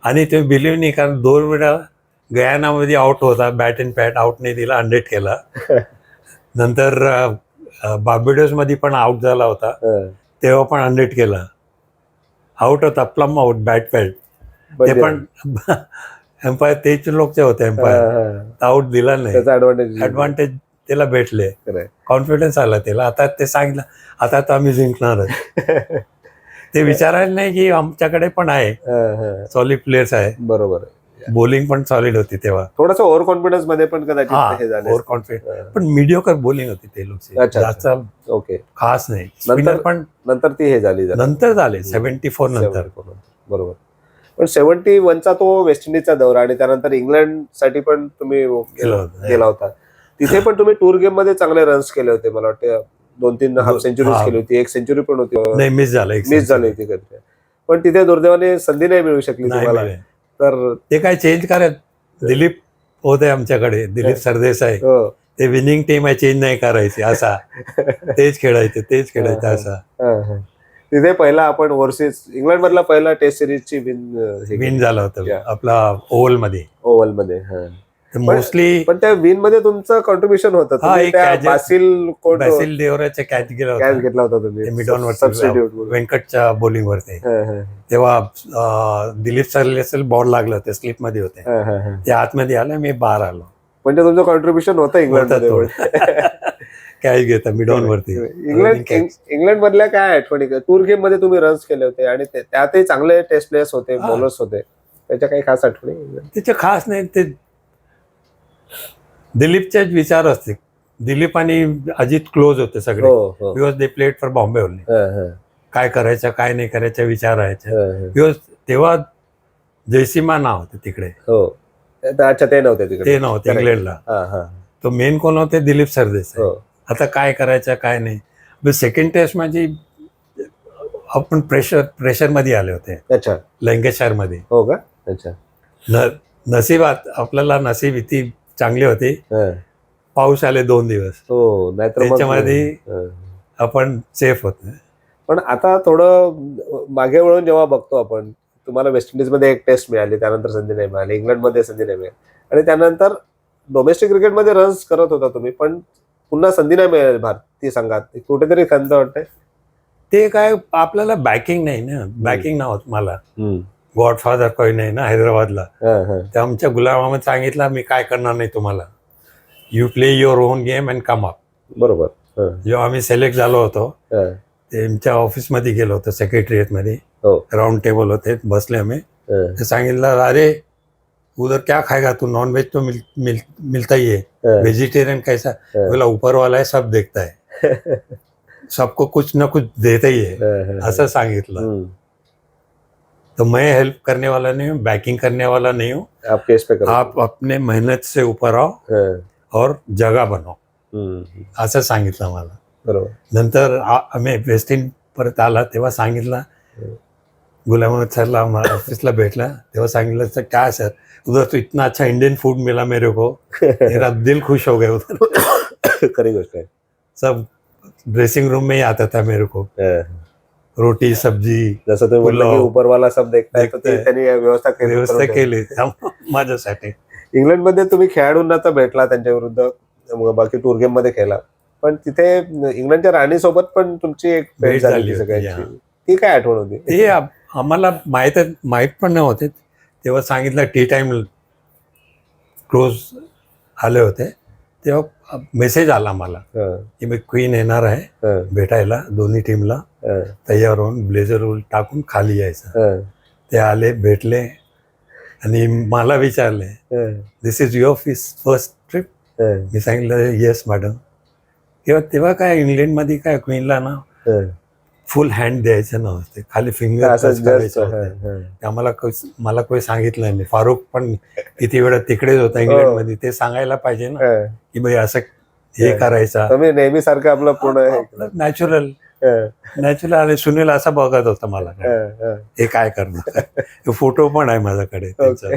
आणि ते बिलीव्ह नाही, कारण 2 वेळा गयानामध्ये आउट होता, बॅट अँड पॅट आउट नाही दिला, 100 केला. नंतर बार्बेडोस मध्ये पण आउट झाला होता, तेव्हा पण 100 केला. आउट होता, प्लम आउट, बॅट पॅट. ते पण एम्पायर तेच लोकचे होते, एम्पायर आउट दिला नाही. ऍडव्हान्टेज त्याला भेटले, कॉन्फिडन्स आला त्याला. आता ते सांगितलं आता तर आम्ही जिंकणार. ते विचारायला नाही की आमच्याकडे पण आहे सॉलिड प्लेयर्स आहे. बरोबर. बॉलिंग पण सॉलिड होती तेव्हा. थोडंसं ओव्हर कॉन्फिडन्स मध्ये पण कदाचित हे झालं. ओव्हर कॉन्फिडन्स पण मीडियोकर बॉलिंग होती ते लोक, जास्त ओके खास नाही. स्पिनर पण नंतर ती हे झाली, नंतर झाले 74 नंतर. बरोबर. पण 71चा तो वेस्ट इंडिजचा दौरा आणि त्यानंतर इंग्लंड साठी पण तुम्ही गेला होता. तिथे पण तुम्ही टूर गेम मध्ये चांगले रन्स केले होते, मला वाटतं 2-3 हाफ सेंचुरीज केली होती, 1 सेंचुरी पण होती. नाही, मिस झाली होती. पण तिथे दुर्दैवाने संधी नाही मिळू शकली तुम्हाला. तर ते काय चेंज करायचं, दिलीप होते आमच्याकडे, दिलीप सरदेसाई, ते विनिंग टीम आहे, चेंज नाही करायची असा. तेच खेळायचं असा. तिथे पहिला आपण ओव्हरसीज इंग्लंड मधला पहिला टेस्ट सिरीजची विन झाला होता आपला ओव्हल मध्ये. मोस्टली पण त्या विन मध्ये तुमचं कॉन्ट्रीब्युशन होतं. बासिल देवराचा कॅच घेतला होता तुम्ही मिडॉन व्यंकटच्या बॉलिंग वरती. तेव्हा दिलीप सरले बॉल लागलं होते, स्लिप मध्ये होते, ते आतमध्ये आलं, मी बाहेर आलो. म्हणजे तुमचं कॉन्ट्रीब्युशन होतं इंग्लंड मध्ये. कॅच घेता मिडॉन वरती. इंग्लंड मधल्या काय आठवणी? टूर गेम मध्ये तुम्ही रन्स केले होते आणि त्यातही चांगले टेस्ट प्लेयर्स होते, बॉलर्स होते, त्याच्या काही खास आठवणी? त्याच्या खास नाही, ते दिलीपचेच विचार असते. दिलीप आणि अजित क्लोज होते सगळे, because they played for Bombay only. काय करायचं काय नाही करायचं विचारायचं. बिकॉज तेव्हा जयसीमा नाव होते तिकडे. अच्छा, ते नव्हते इंग्लंडला. तो मेन कोण होते? दिलीप सरदेसाई. आता काय करायचं काय नाही. सेकंड टेस्ट माझी आपण प्रेशर मध्ये आले होते. अच्छा. लंकेशायर मध्ये. हो का? अच्छा. नशिबात आपल्याला नसीब इतकी चांगली होती, पाऊस आले 2 दिवस. नाहीतर त्याच्यामध्ये आपण सेफ होतो. पण आता थोडं मागे वळून जेव्हा बघतो आपण, तुम्हाला वेस्ट इंडिज मध्ये 1 टेस्ट मिळाली, त्यानंतर संधी नाही मिळाली, इंग्लंड मध्ये संधी नाही मिळाली, आणि त्यानंतर डोमेस्टिक क्रिकेटमध्ये रन्स करत होता तुम्ही, पण पुन्हा संधी नाही मिळाली भारतीय संघात. कुठेतरी खंत वाटते. ते काय आपल्याला बॅकिंग नाही ना, बॅकिंग नव्हतं मला. गॉडफादर काही नाही ना हैदराबादला. ते आमच्या गुलाम अहमद सांगितलं, मी काय करणार नाही तुम्हाला, you play your on game and come up. बरोबर. जेव्हा आम्ही सिलेक्ट झालो होतो, त्यांच्या ऑफिसमध्ये गेलो होतो, सेक्रेटरिएट मध्ये. राउंड टेबल होते, बसले आम्ही. ते सांगितलं, अरे उधर क्या खाएगा तू, नॉन वेज तो मिलता ही है, वेजिटेरियन कैसा? बोला ऊपर वाला है, सब देखता है, सबको कुछ ना कुछ देता ही है, असं सांगितलं. तो मैं हेल्प करने वाला नहीं हूँ, बैकिंग करने वाला नहीं हूँ. आप अपने मेहनत से ऊपर आओ और जगह बनाओ, असं सांगितलं मला. बरोबर. नंतर आम्ही वेस्ट इंडिज परत आला तेव्हा सांगितलं, गुलाम अहमद सरला ऑफिसला भेटला तेव्हा सांगितलं, सर क्या सर, उधर तो इतना अच्छा इंडियन फूड मिला मेरे को, मेरा दिल खुश हो गया उधर. खरी गोष्ट आहे. सब ड्रेसिंग रूम में ही आता था मेरे को, रोटी सब्जी, जसं तुम्ही बोलला की उपरवाला सब देखताय, त्यांनी व्यवस्था केली माझ्यासाठी. इंग्लंडमध्ये तुम्ही खेळाडूंना तर भेटला त्यांच्या विरुद्ध, बाकी टूर गेम मध्ये खेळला, पण तिथे इंग्लंडच्या राणीसोबत पण तुमची एक भेट झाली सगळ्यांची. ती काय आठवण होती? ते आम्हाला माहीत पण नव्हते. तेव्हा सांगितलं टी टाईम क्लोज आले होते, तेव्हा मेसेज आला मला की मी क्वीन येणार आहे भेटायला, दोन्ही टीमला तयार होऊन ब्लेझर टाकून खाली यायचं. ते आले, भेटले आणि मला विचारले, दिस इज युअर फर्स्ट ट्रिप? मी सांगितलं येस मॅडम. तेव्हा काय इंग्लंडमध्ये काय क्वीनला ना फुल हँड द्यायचं नव्हते, खाली फिंगर करायचं होते. मला काही सांगितलं नाही. फारुख पण किती वेळा तिकडेच होता इंग्लंडमध्ये, ते सांगायला पाहिजे ना की भाई असं हे करायचं. नेहमी सारखं आपलं पूर्ण नॅचरल. आणि सुनील असा बघत होता मला, हे काय करणार. फोटो पण आहे माझ्याकडे त्यांचा.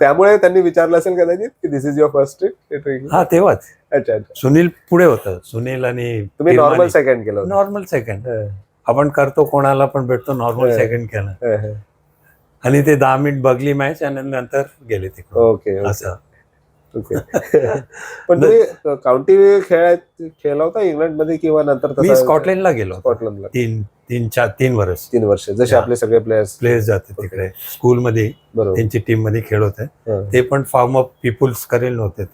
त्यामुळे त्यांनी विचारलं असेल कदाचित की दिस इज युअर फर्स्ट ट्रिप? हा, तेव्हाच. अच्छा. सुनील पुढे होतं. सुनील आणि तुम्ही नॉर्मल सेकंड केलं? Normal second. आपण करतो, कोणाला पण भेटतो, नॉर्मल सेकंड केलं. आणि ते 10 मिनिट बघली मॅच आणि नंतर गेले तिकडे. ओके. असं. ओके. पण तुम्ही काउंटी खेळला होता इंग्लंडमध्ये किंवा नंतर? मी स्कॉटलंडला गेलो. स्कॉटलंडला 3 वर्ष. 3 वर्ष, जसे आपले सगळे प्लेयर्स जाते तिकडे. स्कूलमध्ये त्यांची टीम मध्ये खेळत होते. ते पण फॉर्म ऑफ पीपुल्स करेल नव्हते.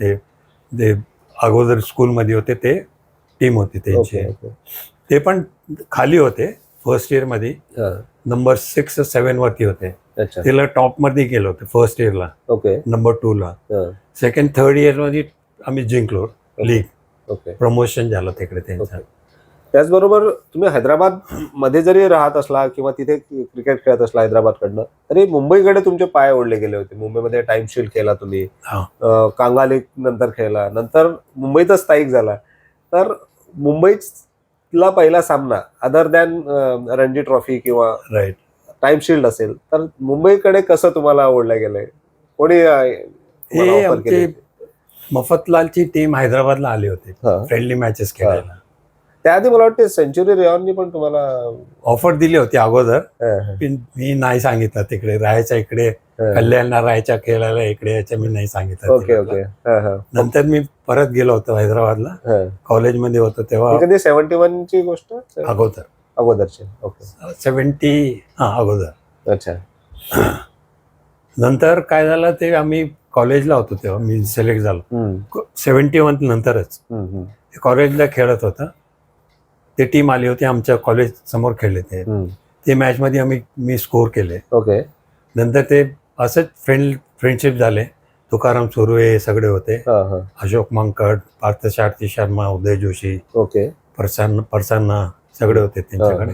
ते अगोदर स्कूलमध्ये होते, ते टीम होती त्यांची. ते पण खाली होते. फर्स्ट इयर मध्ये नंबर 6-7 वरती होते. तिला टॉप मध्ये गेलो होते फर्स्ट इयरला. नंबर 2 ला. सेकंड थर्ड इयर मध्ये आम्ही जिंकलो लीग. प्रमोशन झालं तिकडे त्यांचं. त्याचबरोबर तुम्ही हैदराबाद मध्ये जरी राहत असला किंवा तिथे क्रिकेट खेळत असला हैदराबादकडनं, तरी मुंबईकडे तुमचे पाय ओढले गेले होते. मुंबईमध्ये टाइम शील्ड खेळला तुम्ही, कांगा लीग नंतर खेळला, नंतर मुंबईतच स्थायिक झाला. तर मुंबईतला पहिला सामना अदर दॅन रणजी ट्रॉफी किंवा टाइम शील्ड असेल, तर मुंबईकडे कसं तुम्हाला ओढलं गेलंय? कोणी मफतलालची टीम हैदराबादला आली होती फ्रेंडली मॅचेस खेळायला. त्याआधी मला वाटतं सेंचुरी रेऑननी पण तुम्हाला ऑफर दिली होती अगोदर. मी नाही सांगितलं तिकडे राहायच्या, इकडे कल्याणला राहायच्या, खेळायला इकडे यायच्या, मी नाही सांगितलं. नंतर मी परत गेलो होतो हैदराबादला, कॉलेजमध्ये होतो तेव्हा. 71 गोष्ट अगोदरची. 70 अगोदर. अच्छा. नंतर काय झालं, ते आम्ही कॉलेजला होतो तेव्हा, मी सिलेक्ट झालो 71 नंतरच. कॉलेजला खेळत होता, ते टीम आली होती आमच्या कॉलेज समोर खेळले. ते मॅच मध्ये मी स्कोर केले. नंतर ते असंच फ्रेंडशिप झाले. तुकाराम सुर्वे सगळे होते, अशोक मंकड, पार्थसारथी शर्मा, उदय जोशी, प्रसन्न सगळे होते त्यांच्याकडे.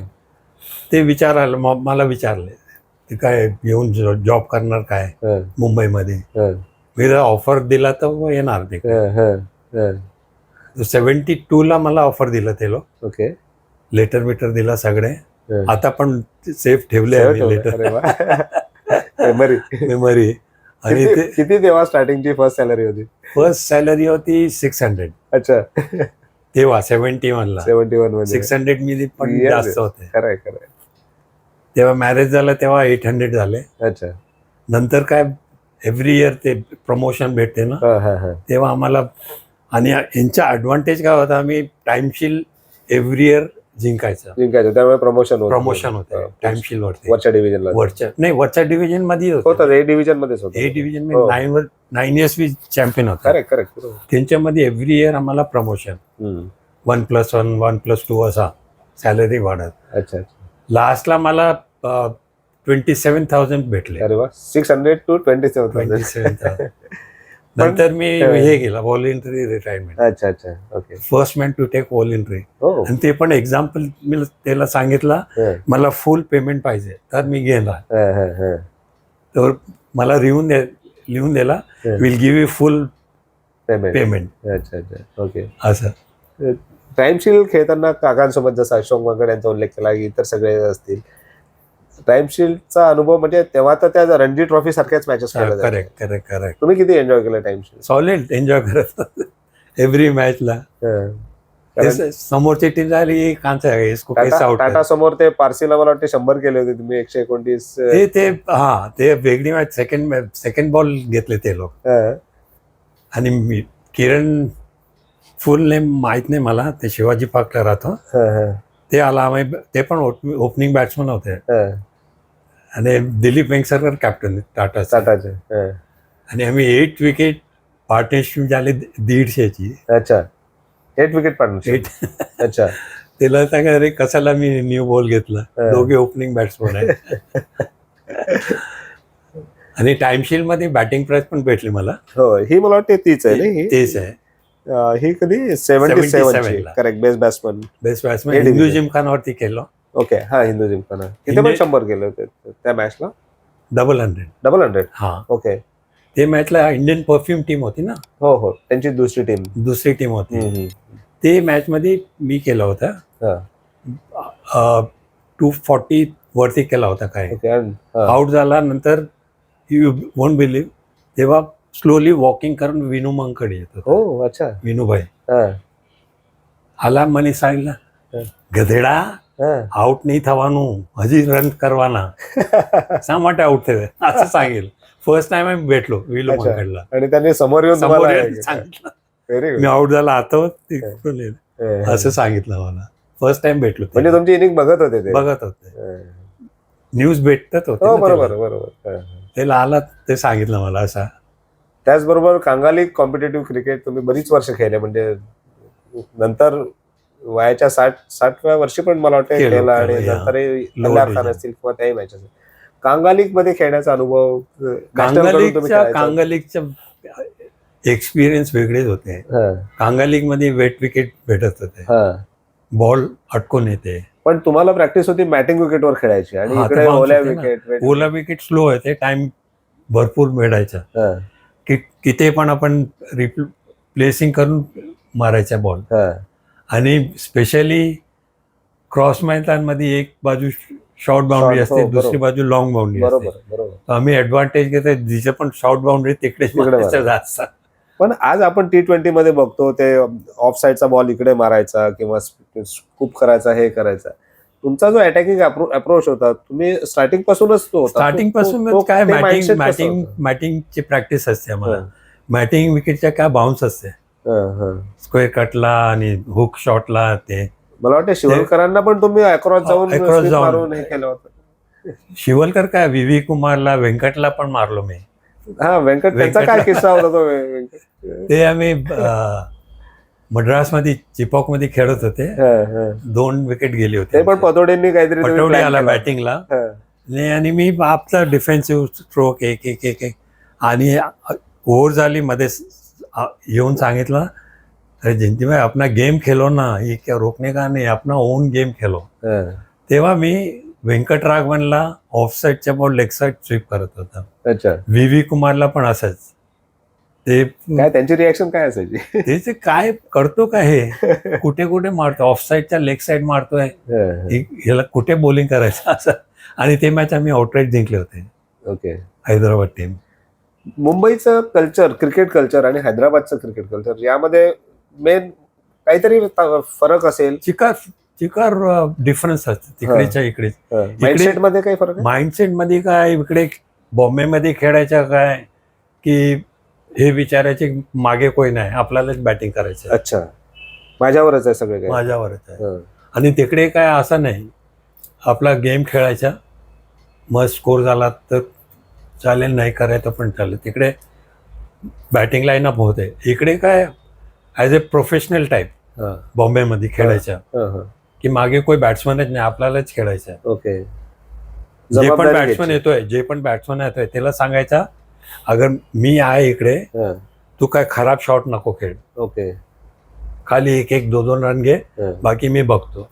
ते मला विचारले ते काय येऊन जॉब करणार काय मुंबईमध्ये. मी जर ऑफर दिला तर येणार तिकडे. 72 ला मला ऑफर दिलं ते लोक. लेटर बिटर दिला सगळे. आता पण सेफ ठेवले लेटर, मेमरी. आणि किती तेव्हा स्टार्टिंगची फर्स्ट सॅलरी होती? फर्स्ट सॅलरी होती 600. अच्छा. तेव्हा 71 ला 600 मी पण जास्त होते. तेव्हा मॅरेज झालं तेव्हा 800 झाले. अच्छा. नंतर काय एव्हरी इयर ते प्रमोशन भेटते ना, तेव्हा आम्हाला. आणि यांचा ॲडव्हान्टेज काय होता, आम्ही टाइमशील एव्हरी इयर जिंकायचं, त्यामुळे प्रमोशन होते टाइमशील वरती. वरच्या डिव्हिजनला? वरच्या डिव्हिजन मध्ये होतं. ए डिव्हिजन मध्येच होतं. ए डिव्हिजन मध्ये 9 इयर्स मी चॅम्पियन होता. करेक्ट. त्यांच्यामध्ये एव्हरी इयर आम्हाला प्रमोशन 1+1, 1+2 असा सॅलरी वाढत. अच्छा. लास्टला मला 27,000 भेटले. अरे वा. 600 to 27,000. नंतर मी हे केलं व्हॉलेंटरी रिटायरमेंट. अच्छा. Okay. First man to take voluntary. आणि ते पण एक्झाम्पल मी त्याला सांगितलं, मला फुल पेमेंट पाहिजे तर मी घेणार. तर मला लिहून दिला, will give you full payment. अच्छा. ओके. असं. टाइमशील खेळताना काकांसोबत जसा अशोक मंगड यांचा उल्लेख केला, इतर सगळे असतील, टाइमशीलचा अनुभव म्हणजे तेव्हा तर त्या रणजी ट्रॉफी सारख्याच मॅचेस खेळल्या. करेक्ट. तुम्ही किती एन्जॉय केलं टाइमशील? सॉलिड एन्जॉय करत एव्हरी मॅचला. समोरची टीम झाली टाटा समोर ते पारसीला मला वाटते 100 केले होते तुम्ही, 129. ते वेगळी मॅच. सेकंड बॉल घेतले ते लोक. आणि किरण फुल नेम माहित नाही मला, ते शिवाजी पार्कला राहतो. ते आला आम्ही ते पण ओपनिंग बॅट्समन होते हा, आणि दिलीप वेंगसरकर कॅप्टन टाटाचा. टाटाचे. हा. आणि आम्ही 8 विकेट पार्टनरशिप झाली 150ची. अच्छा, 8 विकेट पार्टनरशिप. 8 अच्छा. तिला सांगा अरे कशाला मी न्यू बॉल घेतला, हा. दोघे ओपनिंग बॅट्समन आहे. आणि टाइमशील मध्ये बॅटिंग प्राइस पण भेटली मला. हो, ही मला वाटते तीच आहे ना ही. तेच आहे. ही कधी 77 ला. Correct, best batsman. Best batsman हे हिंदू division. जिमखानावरती केलं. ओके, हा, हिंदू जिमखाना. तिथे पण 100 गेले होते त्या मॅचला. 100. 100. हा, ओके. ते मॅचला इंडियन परफ्यूम टीम होती ना, हो हो, त्यांची दुसरी टीम. दुसरी टीम होती. ते मॅच मध्ये मी केला होता. 240 वरती केला होता काय. आउट झाला नंतर यू वोंट बिलीव्ह, तेव्हा स्लोली वॉकिंग करून विनू मंगकडे येतो. हो, अच्छा. विनूभाई हा, આલા મને सांगितलं, ગધેડા આઉટ નહીં થવાનું, હજી રન કરવાના, શા માટે આઉટ થયો असं सांगेल. फर्स्ट टाइम आम्ही भेटलो विलू अच्छा. मंगळला. आणि त्यांनी समोर येऊन समोर तुम्हाला येऊन सांगितलं व्हेरी मी गुड. आउट झाला आता तिकडून येईल असं सांगितलं मला. फर्स्ट टाइम भेटलो म्हणजे तेव्हा. तुमची इनिंग बघत होते ते. बघत होते, हा. न्यूज भेटत होते हो, ना बरोबर तेव्हा. बरोबर. हा. त्याला आला ते सांगितलं मला असा. त्याचबरोबर कांगाली कॉम्पिटेटिव्ह क्रिकेट तुम्ही बरीच वर्ष खेळले, म्हणजे नंतर वयाच्या 60व्या वर्षी पण मला वाटतं केलं, खेळला, आणि केलं, नंतर Lower कल्याण खान division. असतील किंवा त्याही मॅचेस. कांगालीग मध्ये खेळण्याचा अनुभव, national कडून तुम्ही खेळायचा. कांगालीगच्या एक्सपिरियन्स वेगळेच होते. हा, कांगालीग मध्ये वेट विकेट भेटत होते, हा. बॉल अटकून येते. पण तुम्हाला प्रॅक्टिस होती मॅटिंग विकेटवर खेळायची, आणि हा, इकडे तर bounce ओल्या होते ना. विकेट. ओला विकेट स्लो होते, टाइम भरपूर मिळायचा. किती पण आपण रिप्लेसिंग करून मारायचा बॉल. आणि स्पेशली क्रॉस मैदानमध्ये एक बाजू शॉर्ट बाउंड्री Short, असते, हो, दुसरी बरोबर. बाजू लॉंग बाउंड्री असते. बरोबर बरोबर. तर आम्ही ऍडव्हान्टेज घेतो, जिथे पण शॉर्ट बाउंड्री तिकडेच तिकडे मारायचं मारायचं. जास्त. पण आज आपण T20 मध्ये बघतो ते ऑफ साईडचा बॉल इकडे मारायचा किंवा स्कूप करायचा, हे करायचा. तुमचा जो अटॅकिंग अप्रोच होता, तुम्ही स्टार्टिंग पासूनच तो होता. स्टार्टिंग पासून तो- काय ते mindset कसं मॅटिंग होतं? मॅटिंगची प्रॅक्टिस असते आम्हाला. हा, मॅटिंग विकेटच्या काय बाउन्स असते, हा, हा. स्क्वेअर कटला आणि हुक शॉटला. ते मला वाटतं शिवलकरांना पण तुम्ही अक्रॉस जाऊन across sweep जाऊन. मारून हे केलं होतं. शिवलकर काय, व्ही कुमारला, व्यंकटला पण मारलो मी. हा, व्यंकट, त्यांचा काय किस्सा होता तो व्यंकट? ते आम्ही मद्रासमध्ये चिपॉकमध्ये खेळत होते. हा, हा. 2 विकेट गेले ते होते. पण पतोडेंनी काहीतरी तुम्ही पटोडी plan आला केला. बॅटिंगला. हा, आणि मी आपला डिफेन्सिव्ह स्ट्रोक एक एक एक एक आणि ओव्हर झाली मध्ये येऊन सांगितलं, अरे जयंती भाई अपना गेम खेलो ना, ये क्या रोकने का नहीं, अपना ओन गेम खेलो. हा. तेव्हा मी व्यंकटराघवनला ऑफ साईडच्या बॉल लेग साईड स्वीप करत होता. अच्छा, व्ही कुमारला पण असंच. ते काय त्यांची रिॲक्शन काय असायची? ते काय करतो का हे, कुठे कुठे मारतो, ऑफ साईडच्या लेग साईड मारतोय, ह्याला कुठे बॉलिंग करायचं असं. आणि ते मॅच आम्ही आउटराईट जिंकले होते, ओके. हैदराबाद टीम. मुंबईचं कल्चर, क्रिकेट कल्चर आणि हैदराबादचं क्रिकेट कल्चर, यामध्ये मेन काहीतरी फरक असेल. चिकार डिफरन्स असते तिकडेच्या इकडे. माइंडसेट मध्ये काही फरक आहे? माइंडसेट मध्ये काय, इकडे बॉम्बेमध्ये खेळायचं काय की हे विचारायचे मागे कोणी नाही, आपल्यालाच बॅटिंग करायचं, अच्छा, माझ्यावरच आहे सगळे काही. माझ्यावरच आहे. हा. आणि तिकडे काय असं नाही, आपला गेम खेळायचा, मग स्कोर झाला तर चालेल, नाही करायचं पण चालेल. तिकडे बॅटिंग लाईनअप होते. इकडे काय ॲज अ प्रोफेशनल टाईप हा, बॉम्बेमध्ये खेळायच्या, हा, हा. की मागे कोई बॅट्समनच नाही, आपल्यालाच खेळायचं आहे. ओके. जे पण जबाबदारी बॅट्समन येतोय त्याला सांगायचा, अगर मी आहे इकडे, हा, तू काय खराब शॉट नको खेळ, ओके. खाली एक एक 2-2 रन घे, हा. बाकी मी बघतो.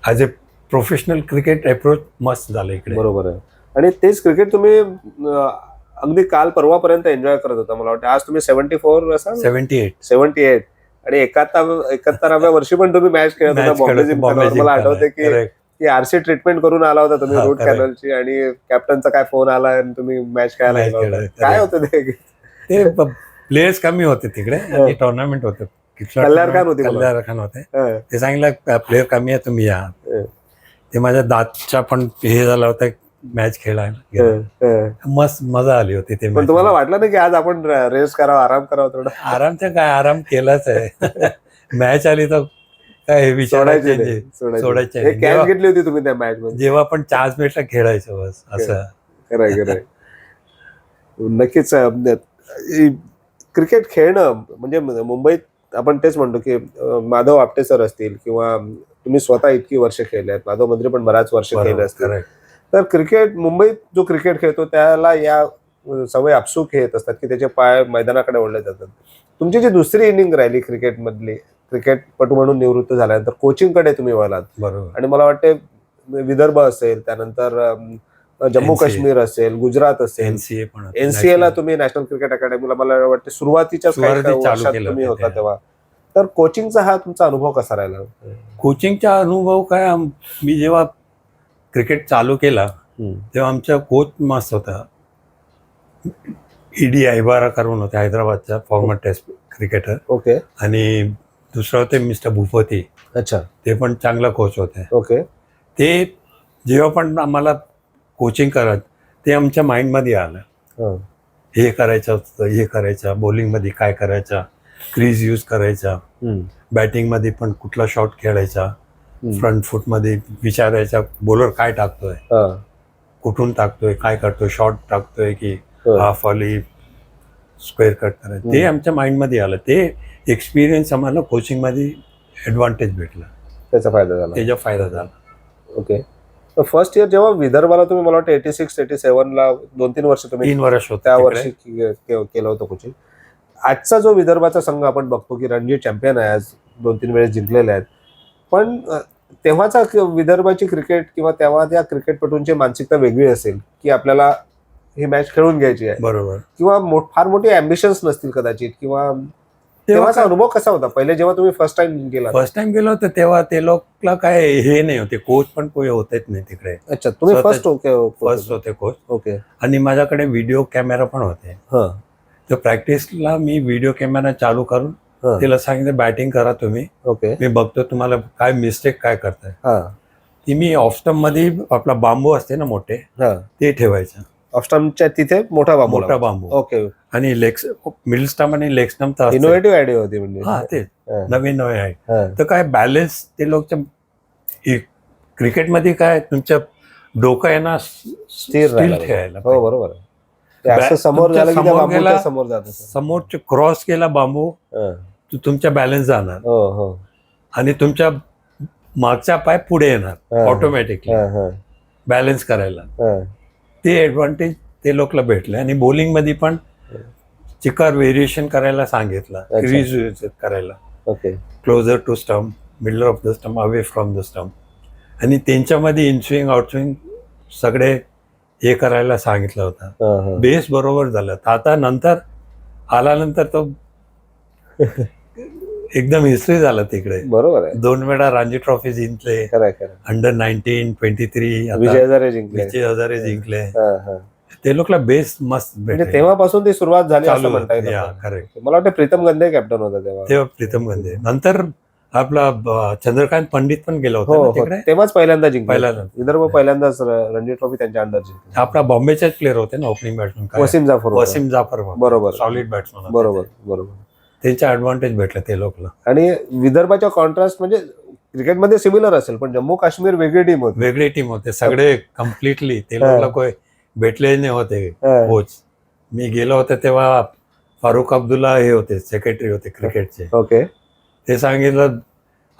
As a professional cricket approach मस्त झालं इकडे. बरोबर आहे. आणि तेच क्रिकेट तुम्ही अगदी काल परवापर्यंत एन्जॉय करत होता. मला वाटतं आज तुम्ही 74 असाल, 78 आणि 71व्या वर्षी पण तुम्ही मॅच खेळत होता बॉम्बे जिमखानावर. मला आठवते की आरसी ट्रीटमेंट करून आला होता तुम्ही, हा, रूट correct. कॅनलची, आणि कॅप्टनचा काय फोन आला आणि तुम्ही मॅच खेळायला Match गेला होता. खेळायला, काय correct. होतं ते? ते प्लेयर्स कमी होते तिकडे आणि टुर्नामेंट होते. कल्याण खान होती मला. कल्याण खान होते. हा, ते सांगितलं प्लेयर कमी आहे, तुम्ही या. हा, ते माझ्या दातच्या पण हे झालं होतं मॅच खेळायला. हा, हा. मस्त मजा आली होती ते पण match. तुम्हाला वाटलं ना की आज आपण रेस्ट करावं, आराम करावा थोडा? आरामचा काय, आराम केलाच आहे. मॅच आली तर काय विचारायचे सोडायचे नाही. नाही, सोडायचे एक नाही. कॅच जेव्हा- घेतली होती तुम्ही त्या मॅच मध्ये. जेव्हा पण चान्स भेटला खेळायचं बस असं. खरंय नक्कीच. क्रिकेट खेळणं म्हणजे मुंबईत आपण तेच म्हणतो की माधव आपटे सर असतील किंवा तुम्ही स्वतः इतकी वर्ष खेळले आहेत, माधव मंत्री पण बऱ्याच वर्ष खेळले असतील, Correct. तर क्रिकेट मुंबईत जो क्रिकेट खेळतो त्याला या सवय आपसूक येत असतात की त्याचे पाय मैदानाकडे ओढले जातात. तुमची जी दुसरी इनिंग राहिली क्रिकेट मधली, क्रिकेटपटू म्हणून निवृत्त झाल्यानंतर कोचिंगकडे तुम्ही वळालात. बरोबर. आणि मला वाटते विदर्भ असेल, त्यानंतर जम्मू NCA. काश्मीर असेल, गुजरात असेल, NCA पण होतं. एनसीए ला National. तुम्ही नॅशनल क्रिकेट अकॅडमीला मला वाटते सुरुवातीच्या सुरुवातीला चालू वर्षात केलं तुम्ही होतं होता ते. तेव्हा. तर कोचिंगचा हा तुमचा अनुभव कसा राहिला? कोचिंगचा अनुभव काय, मी जेव्हा क्रिकेट चालू केला तेव्हा आमचा कोच मस्त होता. ED ऐबारा करून होते, हैदराबादचा फॉर्मर टेस्ट क्रिकेटर. ओके. आणि दुसरं होते मिस्टर भूपती, अच्छा. ते पण चांगला कोच होते. ओके. ते जेव्हा पण आम्हाला कोचिंग करत ते आमच्या माइंडमध्ये आलं. हं. हे करायचं होतं, हे करायचं, बॉलिंगमध्ये काय करायचं, क्रीज यूज करायचा, हं. बॅटिंगमध्ये पण कुठला शॉट खेळायचा, हं. फ्रंट फुटमध्ये विचारायचा बॉलर काय टाकतोय, हं. कुठून टाकतोय, काय करतोय, शॉट टाकतोय की हं. हाफ वॉली, स्क्वेअर कट करायचं, ते आमच्या माइंडमध्ये आलं. ते एक्सपिरियन्स आम्हाला कोचिंगमध्ये ॲडव्हान्टेज भेटला, त्याचा फायदा झाला. त्याचा फायदा झाला. ओके. फर्स्ट इयर जेव्हा विदर्भाला तुम्ही मला वाटतं 86-87 ला 2-3 वर्ष तुम्ही 3 वर्ष होतं त्या तिकडे. वर्षी केलं होतं कोचिंग. आजचा जो विदर्भाचा संघ आपण बघतो की रणजी चॅम्पियन आहे, आज 2-3 वेळेस जिंकलेले आहेत, पण तेव्हाचा विदर्भाची क्रिकेट किंवा तेव्हा त्या क्रिकेटपटूंची मानसिकता वेगळी असेल की आपल्याला ही मॅच खेळून घ्यायची आहे, बरोबर. किंवा फार मोठी अँबिशन्स नसतील कदाचित, किंवा तेव्हाचा अनुभव कसा होता पहिले जेव्हा तुम्ही फर्स्ट टाइम गेला? फर्स्ट टाइम गेलो होतो तेव्हा ते लोकला काय हे नाही होते, कोच पण कोणी होतेच नाही तिकडे. अच्छा, तुम्ही स्वतः- फर्स्ट? ओके. फर्स्ट होते कोच. ओके. आणि माझ्याकडे व्हिडिओ कॅमेरा पण होते. हां. तर प्रॅक्टिसला मी व्हिडिओ कॅमेरा चालू करून हां. तिला सांगितलं बॅटिंग करा तुम्ही, ओके. मी बघतो तुम्हाला काय मिस्टेक काय करताय. हां. ती मी ऑफस्टम मध्ये आपला बांबू असते ना मोठे, हां. ते ठेवायचं. ऑफस्टमच्या तिथे मोठा बांबू मोठा बांबू. ओके. आणि मिडल स्टम्प आणि लेग स्टम्प तर असते. इनोव्हेटिव्ह आयडिया होती म्हणजे. हा तेच हां. नवीन आहे. हां. तर काय बॅलन्स ते लोकच्या क्रिकेटमध्ये काय तुमच्या डोकं आहे ना स्थिर राहायला ठेवायला हो, बरोबर आहे. ते असं बॅ- समोर तुमच्या झालं की त्या समोर बांबूच्या गेला- समोर जात असेल. समोरचे क्रॉस केला बांबू, हां. तुमचा बॅलन्स जाणार हो, हो. आणि तुमच्या मागचा पाय पुढे येणार हां. ऑटोमॅटिकली हां, हां. बॅलन्स करायला. हां. ते ॲडव्हान्टेज ते लोकला भेटले. आणि बॉलिंगमध्ये पण चिकार व्हेरिएशन करायला सांगितलं, अच्छा. क्रीज करायला, okay. Closer to stump, middle of the stump, away from the stump. आणि त्यांच्यामध्ये इनस्विंग आउटस्विंग सगळे हे करायला सांगितलं होतं. हां, हां. बेस बरोबर झालं. तर आता नंतर आल्यानंतर तो एकदम हिस्ट्री झाला तिकडे. बरोबर आहे. 2 वेळा रणजी ट्रॉफी जिंकले, खरं खरं. अंडर-19, 23, विजय हजारे जिंकले. विजय हजारे जिंकले. हां, हां. ते लोकला बेस मस्त म्हणजे भेटले. तेव्हापासून ती सुरुवात झाली असं चालू म्हणता होतं. येईल या, आपण. करेक्ट. मला वाटतं प्रीतम गंधे कॅप्टन होता तेव्हा. तेव्हा प्रीतम गंधे. नंतर आपला चंद्रकांत पंडित पण गेला हो, होता ना हो. तिकडे. तेव्हाच पहिल्यांदा जिंकला. पहिल्यांदा. विदर्भ पहिल्यांदाच रणजी ट्रॉफी त्यांच्या अंडर जिंकली. आपला बॉम्बेचेच प्लेअर होते ना ओपनिंग बॅट्समन, वसीम जाफर होता. वसीम जाफर, बरोबर. Solid batsman. बरोबर बरोबर. त्यांचा ॲडव्हान्टेज भेटला ते लोकला. आणि विदर्भाच्या कॉन्ट्रास्ट म्हणजे क्रिकेटमध्ये सिमिलर असेल पण जम्मू काश्मीर वेगळी टीम होती. वेगळी टीम होते सगळे कम्प्लिटली. ते हा. लोकला कोई भेटले नाही होते हां. कोच. मी गेलो होते तेव्हा फारुख अब्दुल्ला हे होते, सेक्रेटरी होते क्रिकेटचे. ओके. ते सांगितलं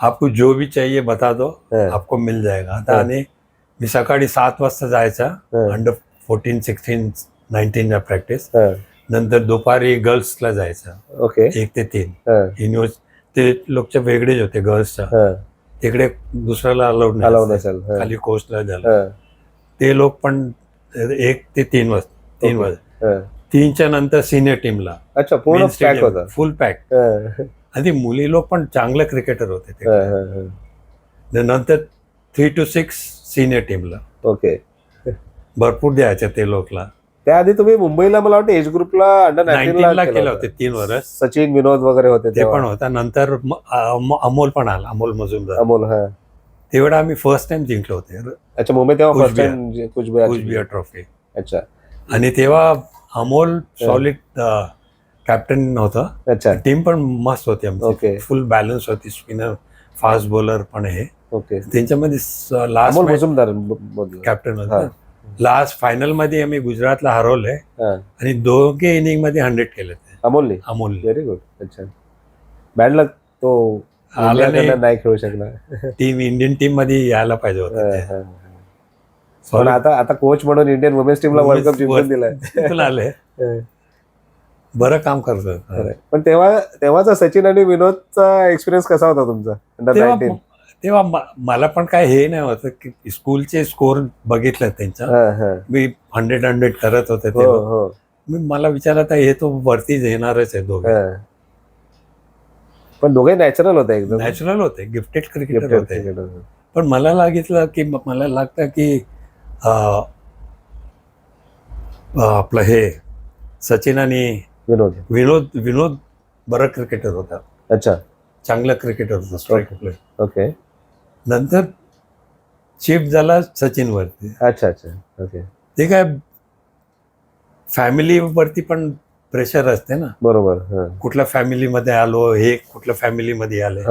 आपको जो भी चाहिए बता दो, हां. आपको मिल जाएगा. आता हा. आणि मी सकाळी 7 वाजता जायचा, हां. Under 14, 16, 19 practice. हां. नंतर दुपारी गर्ल्सला जायचा ओके. 1 ते 3. हां. ते लोकचे वेगळेच होते गर्ल्सच्या. हां. तिकडे दुसऱ्याला अलाउड अलाव नाही, नसेल. हां. खाली कोचला झालं. हां. ते लोक पण 1 ते 3 वाजता, 3 ओके. वाजता. हां. 3च्या नंतर सिनियर टीमला अच्छा, पूर्ण पॅक होता. फुल पॅक. हां. आणि ती मुली लोक पण चांगले क्रिकेटर होते ते. हां, हां, हां. नंतर 3 to 6 सिनियर टीमला ओके. भरपूर द्यायचे ते लोकला. त्याआधी तुम्ही मुंबईला मला वाटतं एज ग्रुपला अंडर 19 ला केलं होतं. होते 3 वर्ष. सचिन विनोद वगैरे होते ते पण होता. नंतर अमोल पण आला, अमोल मजुमदार. अमोल. हां. तेवढा आम्ही फर्स्ट टाइम जिंकलो होते अच्छा, मुंबई तेव्हा first Coochbehar. Time Coochbehar. Coochbehar trophy. अच्छा. आणि तेव्हा अमोल सॉलिड कॅप्टन होता. अच्छा. टीम पण मस्त होती ओके. आमची, फुल बॅलन्स होती. स्पिनर फास्ट बॉलर पण आहे. ओके. त्यांच्यामध्ये अमोल लास्ट मुजुमदार कॅप्टन हा. होता. लास्ट फायनल मध्ये आम्ही गुजरातला हरवलंय हा. आणि दोघे इनिंग मध्ये 100 केले ते अमोलने. अमोल. Very good. अच्छा. बॅड लक तो आला इंडियाकडनं नाही. नाही खेळू शकला. इंडियन टीम मध्ये यायला पाहिजे हा, होतं ते. हा, हा. पण आता कोच म्हणून इंडियन वुमेन्स टीमला वर्ल्ड कप जिंकून दिलाय. तिथून आले. बरं काम करतो. पण तेव्हाचा सचिन आणि विनोदचा एक्सपिरियन्स कसा होता तुमचा अंडर 19? तेव्हा मला पण काय हे नाही होतं की स्कूलचे स्कोर बघितलं त्यांचा. मी 100 करत होते तेव्हा. मी मला विचारत हे तो वरतीच येणारच आहे दोघे. पण दोघे नॅचरल होते, एकदम नॅचरल होते, गिफ्टेड क्रिकेटर होते. पण मला लागतं की आपलं हे सचिन आणि विनोद बरं क्रिकेटर होता. अच्छा. चांगला क्रिकेटर होता, स्ट्राईक प्लेयर. ओके. नंतर शिफ्ट झाला सचिन वरती. अच्छा अच्छा. ओके. ते काय फॅमिलीवरती पण प्रेशर असते ना. बरोबर. कुठल्या फॅमिलीमध्ये आलो, हे कुठल्या फॅमिलीमध्ये आले.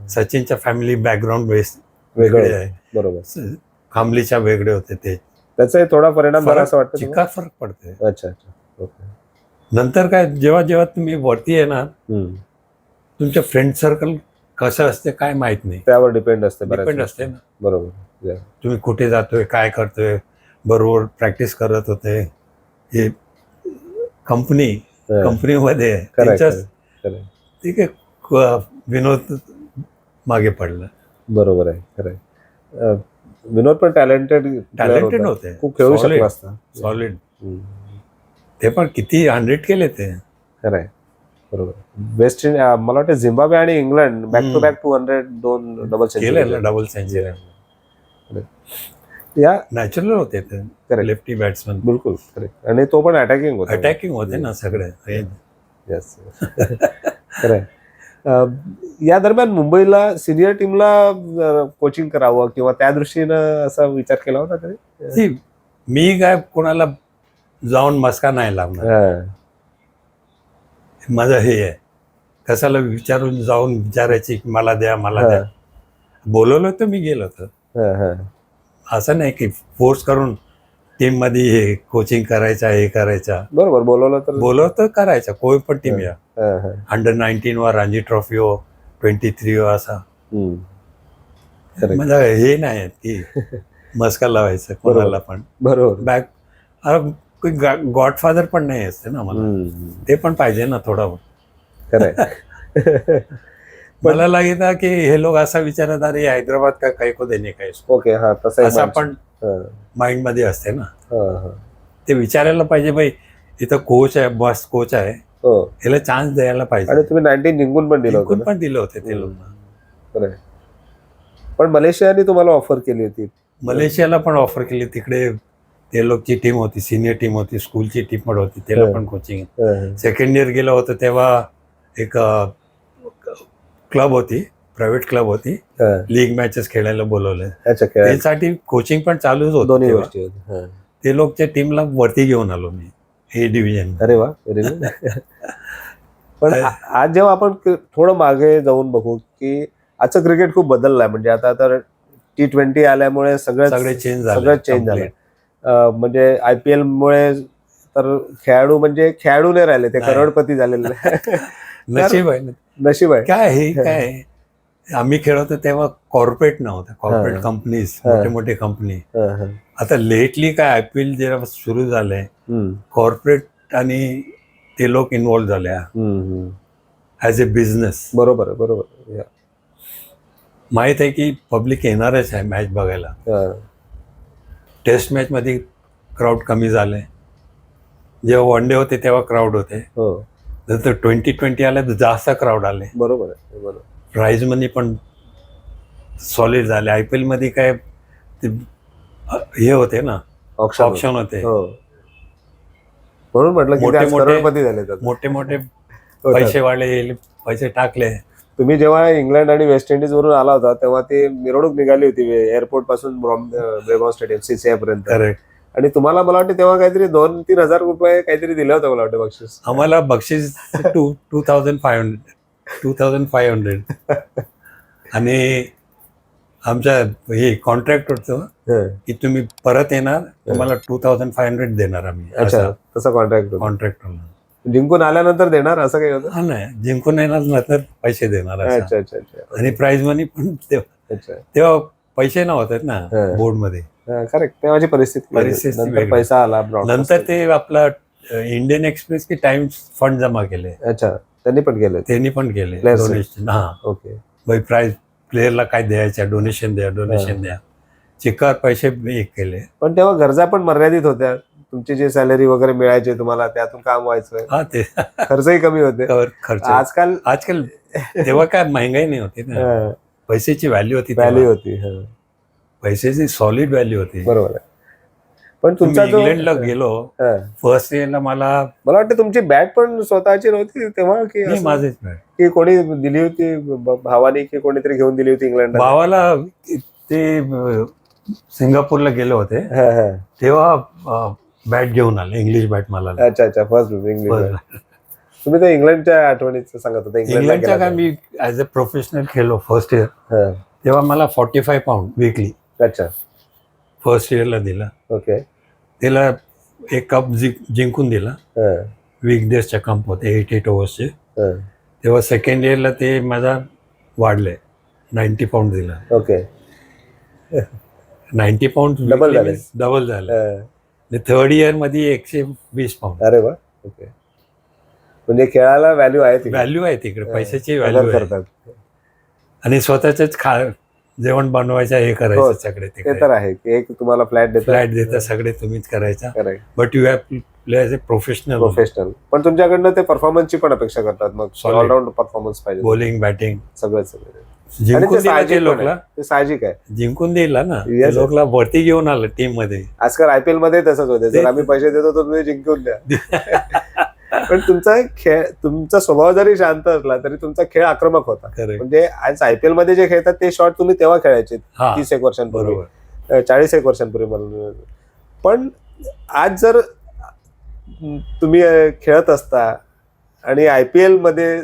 सचिनच्या फॅमिली बॅकग्राऊंड वेगळे आहे. बरोबर. कांबलीच्या वेगळे होते ते. त्याचा थोडा परिणाम झाला असं वाटतं. चिकार फरक पडते. अच्छा अच्छा. ओके. नंतर काय जेव्हा तुम्ही वरती येणार, तुमच्या फ्रेंड सर्कल कसं असते काय माहित नाही. त्यावर डिपेंड असते ना. बरोबर. तुम्ही कुठे जातोय, काय करतोय, बरोबर प्रॅक्टिस करत होते. हे कंपनीमध्ये ठीक आहे. विनोद मागे पडला. बरोबर आहे. खरं. विनोद पण टॅलेंटेड होते, खूप खेळू शकला असता. सॉलिड. ते पण किती 100 केले ते. खरंय. बरोबर. वेस्ट इंडिज, मला वाटतं झिम्बाब्वे आणि England back to back 200 double century. या नॅचरल होते ते लेफ्टी बॅट्समन. बिलकुल करेक्ट. आणि तो पण अटॅकिंग होते ना सगळे. येस. खरंय. या दरम्यान मुंबईला सिनियर टीमला कोचिंग करावं किंवा त्या दृष्टीनं असा विचार केला होता कधी? मी काय कोणाला जाऊन मस्का नाही लावणार. माझं हे आहे, कशाला विचारून जाऊन विचारायची की मला द्या. बोलवलं तर मी गेलो होतो. असं नाही की फोर्स करून टीम मध्ये हे कोचिंग करायचा, हे करायचा. बरोबर. बोलवलं तर करायचं. कोई पण टीम या, अंडर 19 वर, रणजी ट्रॉफी हो, 23 हो, असा. म्हणजे हे नाही की मस्का लावायचं कोणाला पण. बरोबर. गॉडफादर पण नाही असते ना मला. ते पण पाहिजे ना थोडं. मला लागेल की हे लोक असा विचारत, अरे हैदराबाद का काही को देणे काय. ओके. हा. असं पण माइंड मध्ये असते ना. ते विचारायला पाहिजे, भाई इथं कोच आहे, बस कोच आहे, याला चान्स द्यायला पाहिजे. आणि तुम्ही 19 जिंकून पण दिलं होते ते लोक. पण मलेशियाने तुम्हाला ऑफर केली होती. मलेशियाला पण ऑफर केली. तिकडे ते लोकची टीम होती, सिनियर टीम होती, स्कूलची टीम पण होती. त्याला पण कोचिंग. सेकंड इयर गेलं होतं तेव्हा एक क्लब होती, प्रायव्हेट क्लब होती, लीग मॅचेस खेळायला बोलवले. त्यासाठी कोचिंग पण चालूच होतं. दोन्ही गोष्टी. ते लोकच्या टीमला वरती घेऊन आलो मी, ए डिव्हिजन. अरे वा. पण आज जेव्हा आपण थोडं मागे जाऊन बघू की आजचं क्रिकेट खूप बदललंय. म्हणजे आता तर T20 आल्यामुळे सगळं चेंज झालं. म्हणजे IPL मुळे तर खेळाडू नाही राहिले, ते करोडपती झालेले. नशीब आहे. काय आम्ही खेळतो तेव्हा कॉर्पोरेट नव्हतं, कॉर्पोरेट कंपनीज, मोठे कंपनी. आता लेटली काय IPL जेव्हा सुरू झालंय, कॉर्पोरेट आणि ते लोक इन्व्हॉल्व्ह झाले ऍज अ बिझनेस. बरोबर. माहित आहे की पब्लिक येणारच आहे मॅच बघायला. टेस्ट मॅच मध्ये क्राऊड कमी झाले. जेव्हा वन डे होते तेव्हा क्राऊड होते. नंतर 2020 आले तर जास्त क्राऊड आले. बरोबर. प्राइज मनी पण सॉलिड झाले. IPL मध्ये काय हे होते ना, ऑप्शन होते. म्हणून म्हटलं की करोडपती झाले. मोठे पैसेवाले पैसे टाकले. तुम्ही जेव्हा इंग्लंड आणि वेस्ट इंडिज वरून आला होता तेव्हा ती मिरवणूक निघाली होती एअरपोर्ट पासून ब्रेबॉर्न स्टेडियम CCI पर्यंत. आणि तुम्हाला मला वाटतं तेव्हा काहीतरी 2-3 हजार रुपये काहीतरी दिले होते, मला वाटतं बक्षीस. आम्हाला बक्षीस 2500. आणि आमच्या हे कॉन्ट्रॅक्ट होतं की तुम्ही परत येणार तुम्हाला 2500 देणार आम्ही. अच्छा, तसा कॉन्ट्रॅक्ट कॉन्ट्रॅक्ट जिंकून आल्यानंतर देणार असं काही होतं? हा नाही, जिंकून येणार नंतर पैसे देणार असं. अच्छा अच्छा अच्छा. आणि प्राइज मनी पण अच्छा, तेव्हा पैसे नव्हते ना बोर्ड मध्ये. करेक्ट. तेव्हाची परिस्थिती परिस्थिती नंतर पैसा आला नंतर ते आपला इंडियन एक्सप्रेस की टाइम्स फंड जमा केले. अच्छा, त्यांनी पण केलं. त्यांनी पण केले Players डोनेशन. हा, ओके. बाई प्राइज प्लेअरला काय द्यायचं, डोनेशन द्या चिकार पैसे हे केले. पण तेव्हा गरजा पण मर्यादित होत्या. तुमची जी सॅलरी वगैरे मिळायची तुम्हाला त्यातून काम व्हायचं. हा, ते खर्चही कमी होते. खर्च आजकाल तेव्हा काय महागाई नाही होती ना, पैशाची व्हॅल्यू होती. होती. पैशाची सॉलिड व्हॅल्यू होती. बरोबर आहे. पण तुमचा जो इंग्लंडला गेलो फर्स्ट इयरला मला वाटतं तुमची बॅट पण स्वतःची नव्हती तेव्हा की माझेच बॅट की कोणी दिली होती भावानी की कोणीतरी घेऊन दिली होती इंग्लंड? भावाला ते सिंगापूरला गेले होते तेव्हा बॅट घेऊन आले, इंग्लिश बॅट मला. अच्छा अच्छा, फर्स्ट इंग्लिश. तुम्ही तर इंग्लंडच्या आठवणीत सांगत होता. इंग्लंडच्या काय मी ऍज अ प्रोफेशनल खेळलो फर्स्ट इयर तेव्हा मला 45 पाऊंड वीकली. अच्छा, फर्स्ट इयरला दिला. ओके. त्याला एक कप जिंकून दिला. वीकडेजच्या कप होते 88 ओव्हर्सचे. तेव्हा सेकंड इयरला ते माझा वाढले 90 पाऊंड दिला. ओके. 90 पाऊंड डबल झालं. थर्ड इयर मध्ये 120 पाऊंड. अरे वा. ओके. म्हणजे खेळाला व्हॅल्यू आहे, व्हॅल्यू आहे तिकडे, पैशाची व्हॅल्यू आहे. आणि स्वतःच जेवण बनवायचं हे करायचं सगळे. ते तर आहे की एक तुम्हाला फ्लॅट देता सगळे तुम्हीच करायचा. But you have play as a professional. पण तुमच्याकडनं ते परफॉर्मन्सची पण अपेक्षा करतात. मग ऑलराऊंड परफॉर्मन्स पाहिजे, बॉलिंग बॅटिंग सगळं. जिंकून दिला लोकला, ते साहजिक आहे. जिंकून दिला ना लोकला, वरती घेऊन आलं टीम मध्ये. आजकाल IPL मध्ये तसंच होते, जर आम्ही पैसे देतो तर तुम्ही जिंकून द्या. पण तुमचा स्वभाव जरी शांत असला तरी तुमचा खेळ आक्रमक होता. म्हणजे आज IPL मध्ये जे खेळतात ते शॉट तुम्ही तेव्हा खेळायचे 30 वर्षांपूर्वी, 40 वर्षांपूर्वी मला. पण आज जर तुम्ही खेळत असता आणि IPL मध्ये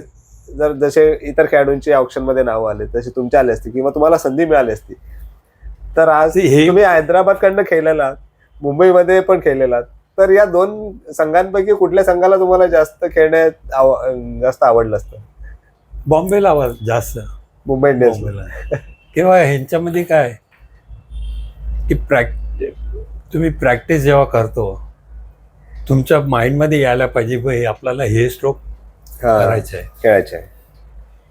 जर जसे इतर खेळाडूंची ऑप्शन मध्ये नाव आले तसे तुमचे आले असते किंवा तुम्हाला संधी मिळाली असती तर आज तुम्ही हैदराबाद कडनं खेळलेला, मुंबईमध्ये पण खेळलेला, तर या दोन संघांपैकी कुठल्या संघाला तुम्हाला जास्त खेळण्यात जास्त आवडलं असतं? बॉम्बेला जास्त. मुंबई इंडियन्स. किंवा ह्यांच्यामध्ये काय की तुम्ही प्रॅक्टिस जेव्हा करतो तुमच्या माइंड मध्ये यायला पाहिजे आपल्याला हे स्ट्रोक करायचं आहे, खेळायचं आहे.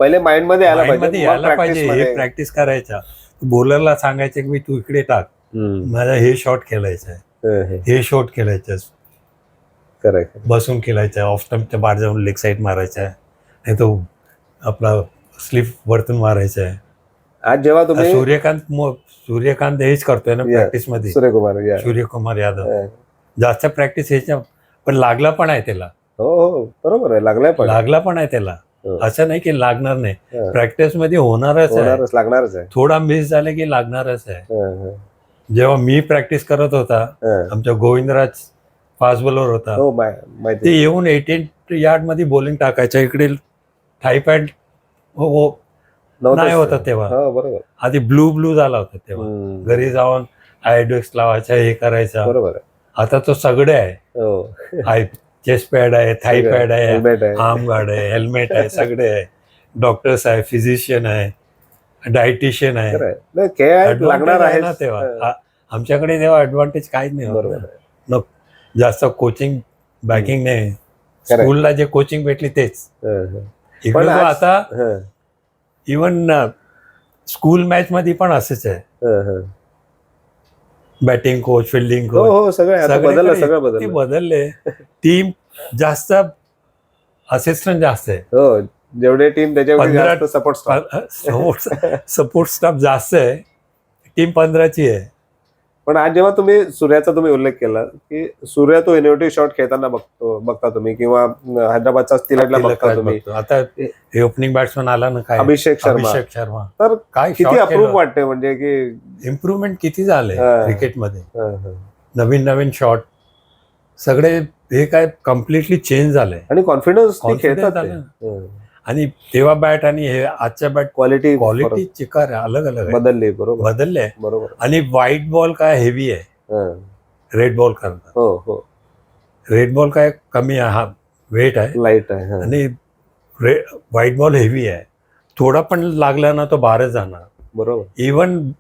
पहिले माइंड मध्ये यायला पाहिजे हे प्रॅक्टिस करायचा. बॉलरला सांगायचं की मी तू इकडे टाक, माझा हे शॉट खेळायचा आहे, हे शॉट खेळायचं, बसून खेळायचं आहे, ऑफ स्टंपच्या बाहेर जाऊन लेग साईड मारायचा आहे, नाही तो आपला स्लिप वरतून मारायचा आहे. आज जेव्हा तुम्ही सूर्यकांत हेच करतोय ना प्रॅक्टिस मध्ये, सूर्यकुमार यादव जास्त प्रॅक्टिस ह्याच्या, पण लागला पण आहे त्याला. हो बरोबर आहे, लागला पण आहे त्याला. असं नाही की लागणार नाही, प्रॅक्टिस मध्ये लागणारच आहे. थोडा मिस झाले की लागणारच आहे. जेव्हा मी प्रॅक्टिस करत होता, आमच्या गोविंदराज फास्ट बॉलर होता, ते येऊन 88 यार्ड मध्ये बॉलिंग टाकायचं. इकडे थायपॅड नाही होता तेव्हा, बरोबर. आधी ब्लू झाला होता तेव्हा. घरी जाऊन आयडोक्स लावायचा, हे करायचा. बरोबर. आता तो सगळे आहे, चेस्ट पॅड आहे, थाय पॅड आहे, आर्म गार्ड आहे, हेल्मेट आहे, सगळे आहे. डॉक्टर्स आहे, फिजिशियन आहे, डायटिशियन आहे. लागणार आहे ना तेव्हा. आमच्याकडे तेव्हा ऍडव्हान्टेज काहीच नाही, जास्त कोचिंग बॅकिंग नाही. स्कूलला जे कोचिंग भेटली तेच इकडे. आता इव्हन स्कूल मॅच मध्ये पण असंच आहे, बॅटिंग कोच, फिल्डिंग कोच सगळं बदलले. टीम जास्त, असिस्टंट जास्त आहे. जेवढे टीम त्याच्यामध्ये सपोर्ट स्टाफ जास्त आहे. टीम 15ची आहे. पण आज जेव्हा सूर्याचा उल्लेख केला की सूर्य तो इनोव्हेटिव्ह शॉट खेळताना बघता तुम्ही, किंवा हैदराबादचा तिलकला बघता तुम्ही. आता हे ओपनिंग बॅट्समन आला ना काय, अभिषेक शर्मा, तर काय किती अप्रूव्ह वाटते, म्हणजे की इम्प्रूव्हमेंट किती झाले क्रिकेटमध्ये. नवीन शॉट सगळे हे काय कम्प्लिटली चेंज झाले. आणि कॉन्फिडन्स खेळतात. आणि तेव्हा बॅट आणि हे आजच्या बॅट क्वालिटी चिकार अलग अलग आहे, बदलली. बरोबर, बदलले. बरोबर. आणि व्हाईट बॉल काय हेवी आहे, हं. रेड बॉल करता. हो हो, रेड बॉल काय कमी आहे, हा वेट आहे. लाईट आहे. हं. आणि व्हाईट बॉल हेवी आहे, थोडा पण लागला ना तो बाहेर जाणार. बरोबर. इवन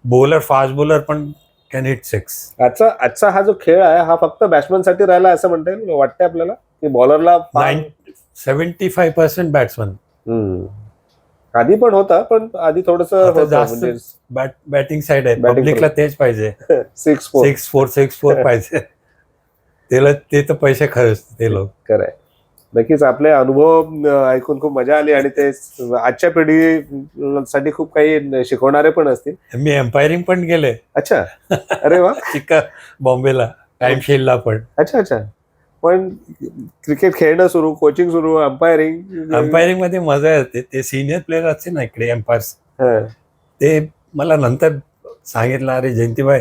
बॉलर, फास्ट बॉलर पण कॅन हिट 6. आजचा हा जो खेळ आहे हा फक्त बॅट्समन साठी राहिला असं म्हणता येईल, वाटतंय आपल्याला, की बॉलरला 75% बॅट्समन. आधी पण होता, पण आधी थोडस जास्त बॅटिंग साइड आहे, पब्लिकला तेच पाहिजे. 6-4 पाहिजे. ते तर पैसे खर्च ते लोक. खरंय. नक्कीच आपले अनुभव ऐकून खूप मजा आली आणि ते आजच्या पिढीसाठी खूप काही शिकवणारे पण असतील. मी एम्पायरिंग पण केले. अच्छा, अरे वा. बॉम्बेला टाइमशीलला पण. अच्छा अच्छा. पण क्रिकेट खेळणं सुरू, कोचिंग सुरू, अंपायरिंग मध्ये मजा येते. ते सिनियर प्लेयर असते ना इकडे एम्पायर्स, ते मला नंतर सांगितलं, अरे जयंतीभाई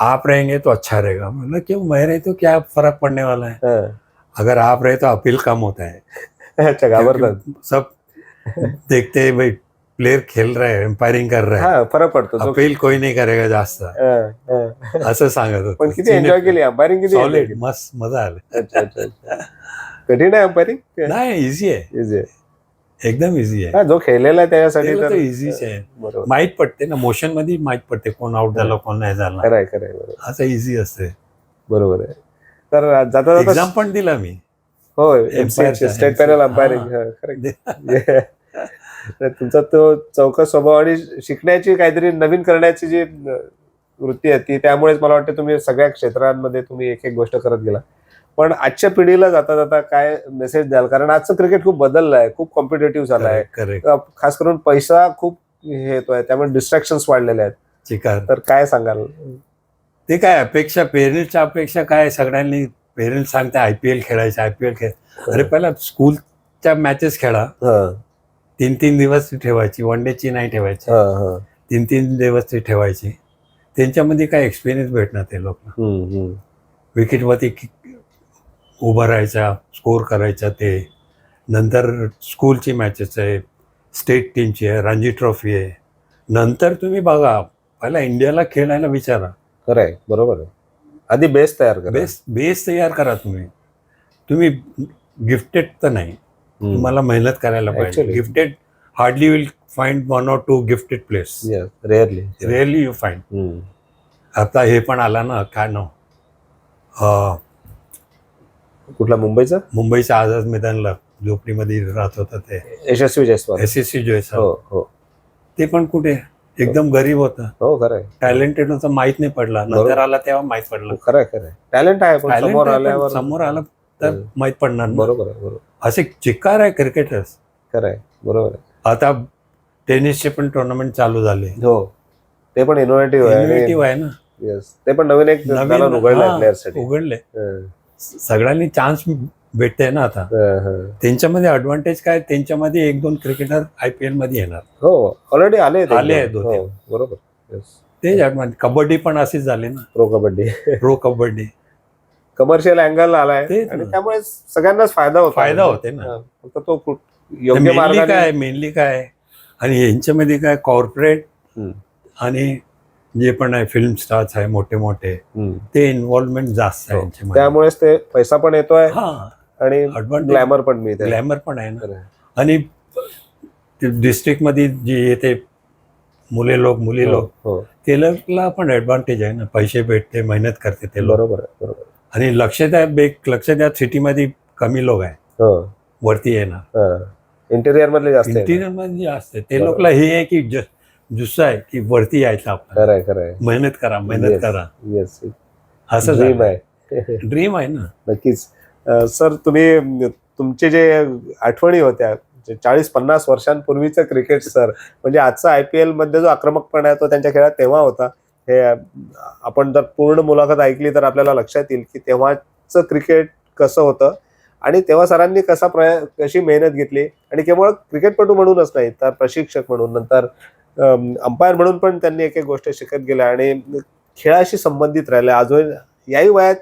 आप रहेंगे तो अच्छा रहेगा. मतलब क्यों, मैं रहे तो क्या फर्क पड़ने वाला है, अगर आप रहे तो अपील कम होता है. अच्छा, घाबरतात सब देखते हैं भाई प्लेयर खेल रहा है, एम्पायरिंग कर रहा है, फरक पडतो. अपील कोई नहीं करेगा जास्त, असं सांगत होतं. पण किती एन्जॉय केली अंपायरिंग, किती सॉलिड, मस्त, मजा आली. अच्छा अच्छा. कठीण आहे अंपायरिंग? नाही, इझी आहे, इझी आहे, एकदम इझी आहे. जो खेळलेला आहे त्याच्यासाठी तर इझीच आहे. माहित पडते ना, मोशन मध्ये माहित पडते कोण आउट झालं, कोण नाही झालं. खरंय खरंय, बरोबर. असं इझी असते. बरोबर आहे. तर जाता जाता एक्झाम पण दिला मी. हो, स्टेट पॅनल अंपायरिंग. तुमचा तो चौकस स्वभाव आणि शिकण्याची, काहीतरी नवीन करण्याची जी वृत्ती आहे ती, त्यामुळेच मला वाटतं तुम्ही सगळ्या क्षेत्रांमध्ये तुम्ही एक एक गोष्ट करत गेला. पण आजच्या पिढीला जाता जाता काय मेसेज द्याल? कारण आजचं क्रिकेट खूप बदललं आहे, खूप कॉम्पिटेटिव्ह झालं आहे, खास करून पैसा खूप हे येतोय, त्यामुळे डिस्ट्रॅक्शन्स वाढलेले आहेत. तर काय सांगाल? ते काय अपेक्षा, पेरेंट्सच्या अपेक्षा काय, सगळ्यांनी पेरेंट्स सांगते IPL खेळायचे, IPL खेळ. अरे पहिला स्कूलच्या मॅचेस खेळा, 3-3 दिवस ठेवायची, वन डेची नाही ठेवायची, 3-3 दिवस ती ठेवायची. त्यांच्यामध्ये काय एक्सपिरियन्स भेटणार ते लोक. विकेटवरती उभं राहायचा, स्कोर करायचा. ते नंतर स्कूलची मॅचेस आहे, स्टेट टीमची आहे, रणजी ट्रॉफी आहे. नंतर तुम्ही बघा, पहिला इंडियाला खेळायला विचारा. खरंय, बरोबर आहे. आधी बेस तयार करा, बेस तयार करा. तुम्ही गिफ्टेड तर नाही, तुम्हाला मेहनत करायला पाहिजे. Gifted hardly will find 1 or 2 gifted players. Rarely you find. आता हे पण आला ना, काय नाव, कुठला, मुंबईचा आझाद मैदानला झोपडीमध्ये राहत होता ते यशस्वी जयस्वाल. हो. ते पण कुठे, एकदम गरीब होता. हो, खरंय. टॅलेंटेड होता, माहित नाही पडला. नंतर आला तेव्हा माहित पडलं. खरंय खरंय, टॅलेंट आहे, पण समोर आला तर माहित पडणार. बरोबर आहे, बरोबर. असे चिकार आहे क्रिकेटर्स. खरंय, बरोबर आहे. आता टेनिसचे पण टुर्नामेंट चालू झाले. हो, ते पण इनोव्हेटिव्ह आहे ना. ते पण नवीन एक उघडले. सगळ्यांनी चान्स भेटते ना आता. त्यांच्यामध्ये ऍडव्हान्टेज काय, त्यांच्यामध्ये 1-2 क्रिकेटर IPL मध्ये येणार. हो, ऑलरेडी आले आहेत. बरोबर, तेच ऍडव्हान्टेज. कबड्डी पण अशीच झाली ना, प्रो कबड्डी. कमर्शियल अँगल आलाय आणि त्यामुळे सगळ्यांनाच फायदा होते ना. फक्त तो योग्य मार्गाने मेनली काय, आणि यांच्यामध्ये काय, कॉर्पोरेट आणि जे पण आहे, फिल्म स्टार्स आहे मोठे मोठे, ते इन्व्हॉल्वमेंट जास्त आहे. त्यामुळेच ते पैसा पण येतोय आणि ग्लॅमर पण मिळते. ग्लॅमर पण आहे ना. आणि डिस्ट्रिक्ट मध्ये जे येते मुली लोक त्याला पण ऍडव्हान्टेज आहे ना, पैसे भेटते, मेहनत करते ते लोक. बरोबर. आणि लक्ष द्या सिटीमध्ये कमी लोक आहे, वरती येणार. इंटेरियर मध्ये जास्त ते लोकला हे आहे की जुस्सा आहे की वरती यायचं आपण. खरंय, मेहनत करा. असं ड्रीम आहे ना. नक्कीच. सर, तुम्ही तुमचे जे आठवणी होत्या 40-50 वर्षांपूर्वीचं क्रिकेट, सर, म्हणजे आजचा IPL मध्ये जो आक्रमकपणा आहे तो त्यांच्या खेळात तेव्हा होता. हे आपण जर पूर्ण मुलाखत ऐकली तर आपल्याला लक्षात येईल की तेव्हाचं क्रिकेट कसं होतं आणि तेव्हा सरांनी कशी मेहनत घेतली. आणि केवळ क्रिकेटपटू म्हणूनच नाही तर प्रशिक्षक म्हणून, नंतर अंपायर म्हणून पण त्यांनी एक एक गोष्ट शिकत गेल्या आणि खेळाशी संबंधित राहिल्या. अजून याही वयात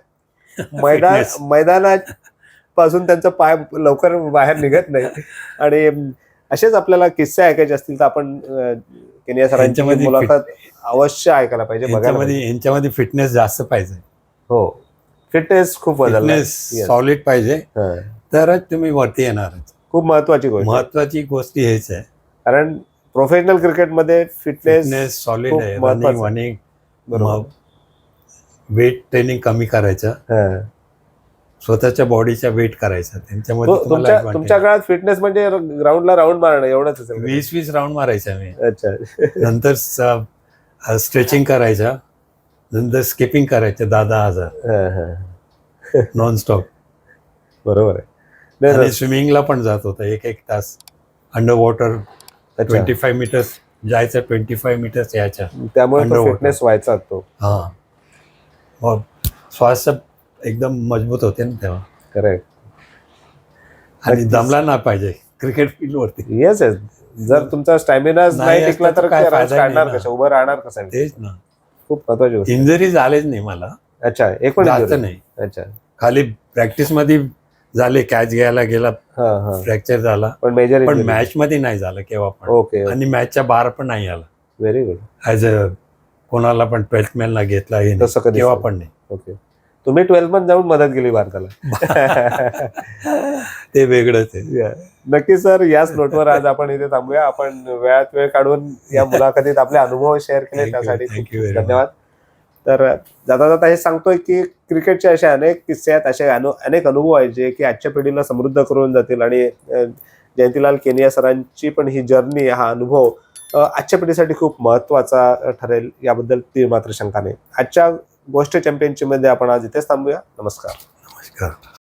पासून त्यांचा पाय लवकर बाहेर निघत नाही. आणि असेच आपल्याला किस्से ऐकायचे असतील तर आपण केनिया सरांची यांच्यामध्ये मुलाखत अवश्य ऐकायला पाहिजे, बघायला पाहिजे. यांच्यामध्ये फिटनेस जास्त पाहिजे. हो, फिटनेस खूप बदलला. फिटनेस सॉलिड पाहिजे, तरच तुम्ही वरती येणार. खूप महत्वाची गोष्ट, महत्वाची गोष्ट हेच आहे, कारण प्रोफेशनल क्रिकेटमध्ये फिटनेस सॉलिड खूप आहे. महत्वाचं. रनिंग, बरोबर. वेट ट्रेनिंग कमी करायचं, स्वतःच्या बॉडीचा वेट करायचा. त्यांच्यामध्ये तुमच्या काळात फिटनेस म्हणजे ग्राउंडला राऊंड मारणं एवढंच असेल. 20 राऊंड मारायचा मी. अच्छा. नंतर स्ट्रेचिंग करायचा, नंतर स्किपिंग करायचं 10,000 नॉनस्टॉप. बरोबर आहे. आणि स्विमिंगला पण जात होता 1 तास अंडर वॉटर. 25 मीटर्स जायचं, 25 मीटर्स यायच्या. त्यामुळे Underwater. फिटनेस व्हायचा तो. हा, मग श्वास एकदम मजबूत होते ना तेव्हा. करेक्ट. आणि दमला ना पाहिजे क्रिकेट फील्ड वरती. Yes yes. जर तुमचा स्टॅमिना नाही टिकला तर काय फायदा नाही काढणार ना. कसं, उभं राहणार कसं? तेच ना, खूप महत्वाची गोष्ट. इंजरी झालेच नाही मला. अच्छा, एक पण जास्त injury? नाही. अच्छा. खाली प्रॅक्टिस मध्ये झाले, कॅच घ्यायला गेला, फ्रॅक्चर झाला, पण मेजर पण मॅच मध्ये नाही झालं केव्हा पण. ओके. आणि मॅचच्या बाहेर पण नाही आला. Very good. ऍज अ कोणाला पण 12th मॅनला घेतला हे नाही. तसं कधी केव्हा झालं? पण नाही. ओके. तुम्ही 12th मध्ये जाऊन मदत केली भारताला. ते वेगळंच आहे. नक्की सर, याच नोटवर आज आपण इथे थांबूया. आपण वेळात वेळ काढून या मुलाखतीत आपले अनुभव शेअर केले, त्यासाठी Thank you खूप very धन्यवाद. तर जाता जाता हे सांगतोय की क्रिकेटचे असे अनेक किस्से आहेत, असे अनेक अनुभव आहेत जे की आजच्या पिढीला समृद्ध करून जातील. आणि जयंतीलाल केनिया सरांची पण ही जर्नी, हा अनुभव आजच्या पिढीसाठी खूप महत्वाचा ठरेल, याबद्दल ती मात्र शंका नाही. आजच्या गोष्ट चॅम्पियनशिप मध्ये आपण आज इथेच थांबूया. नमस्कार. नमस्कार.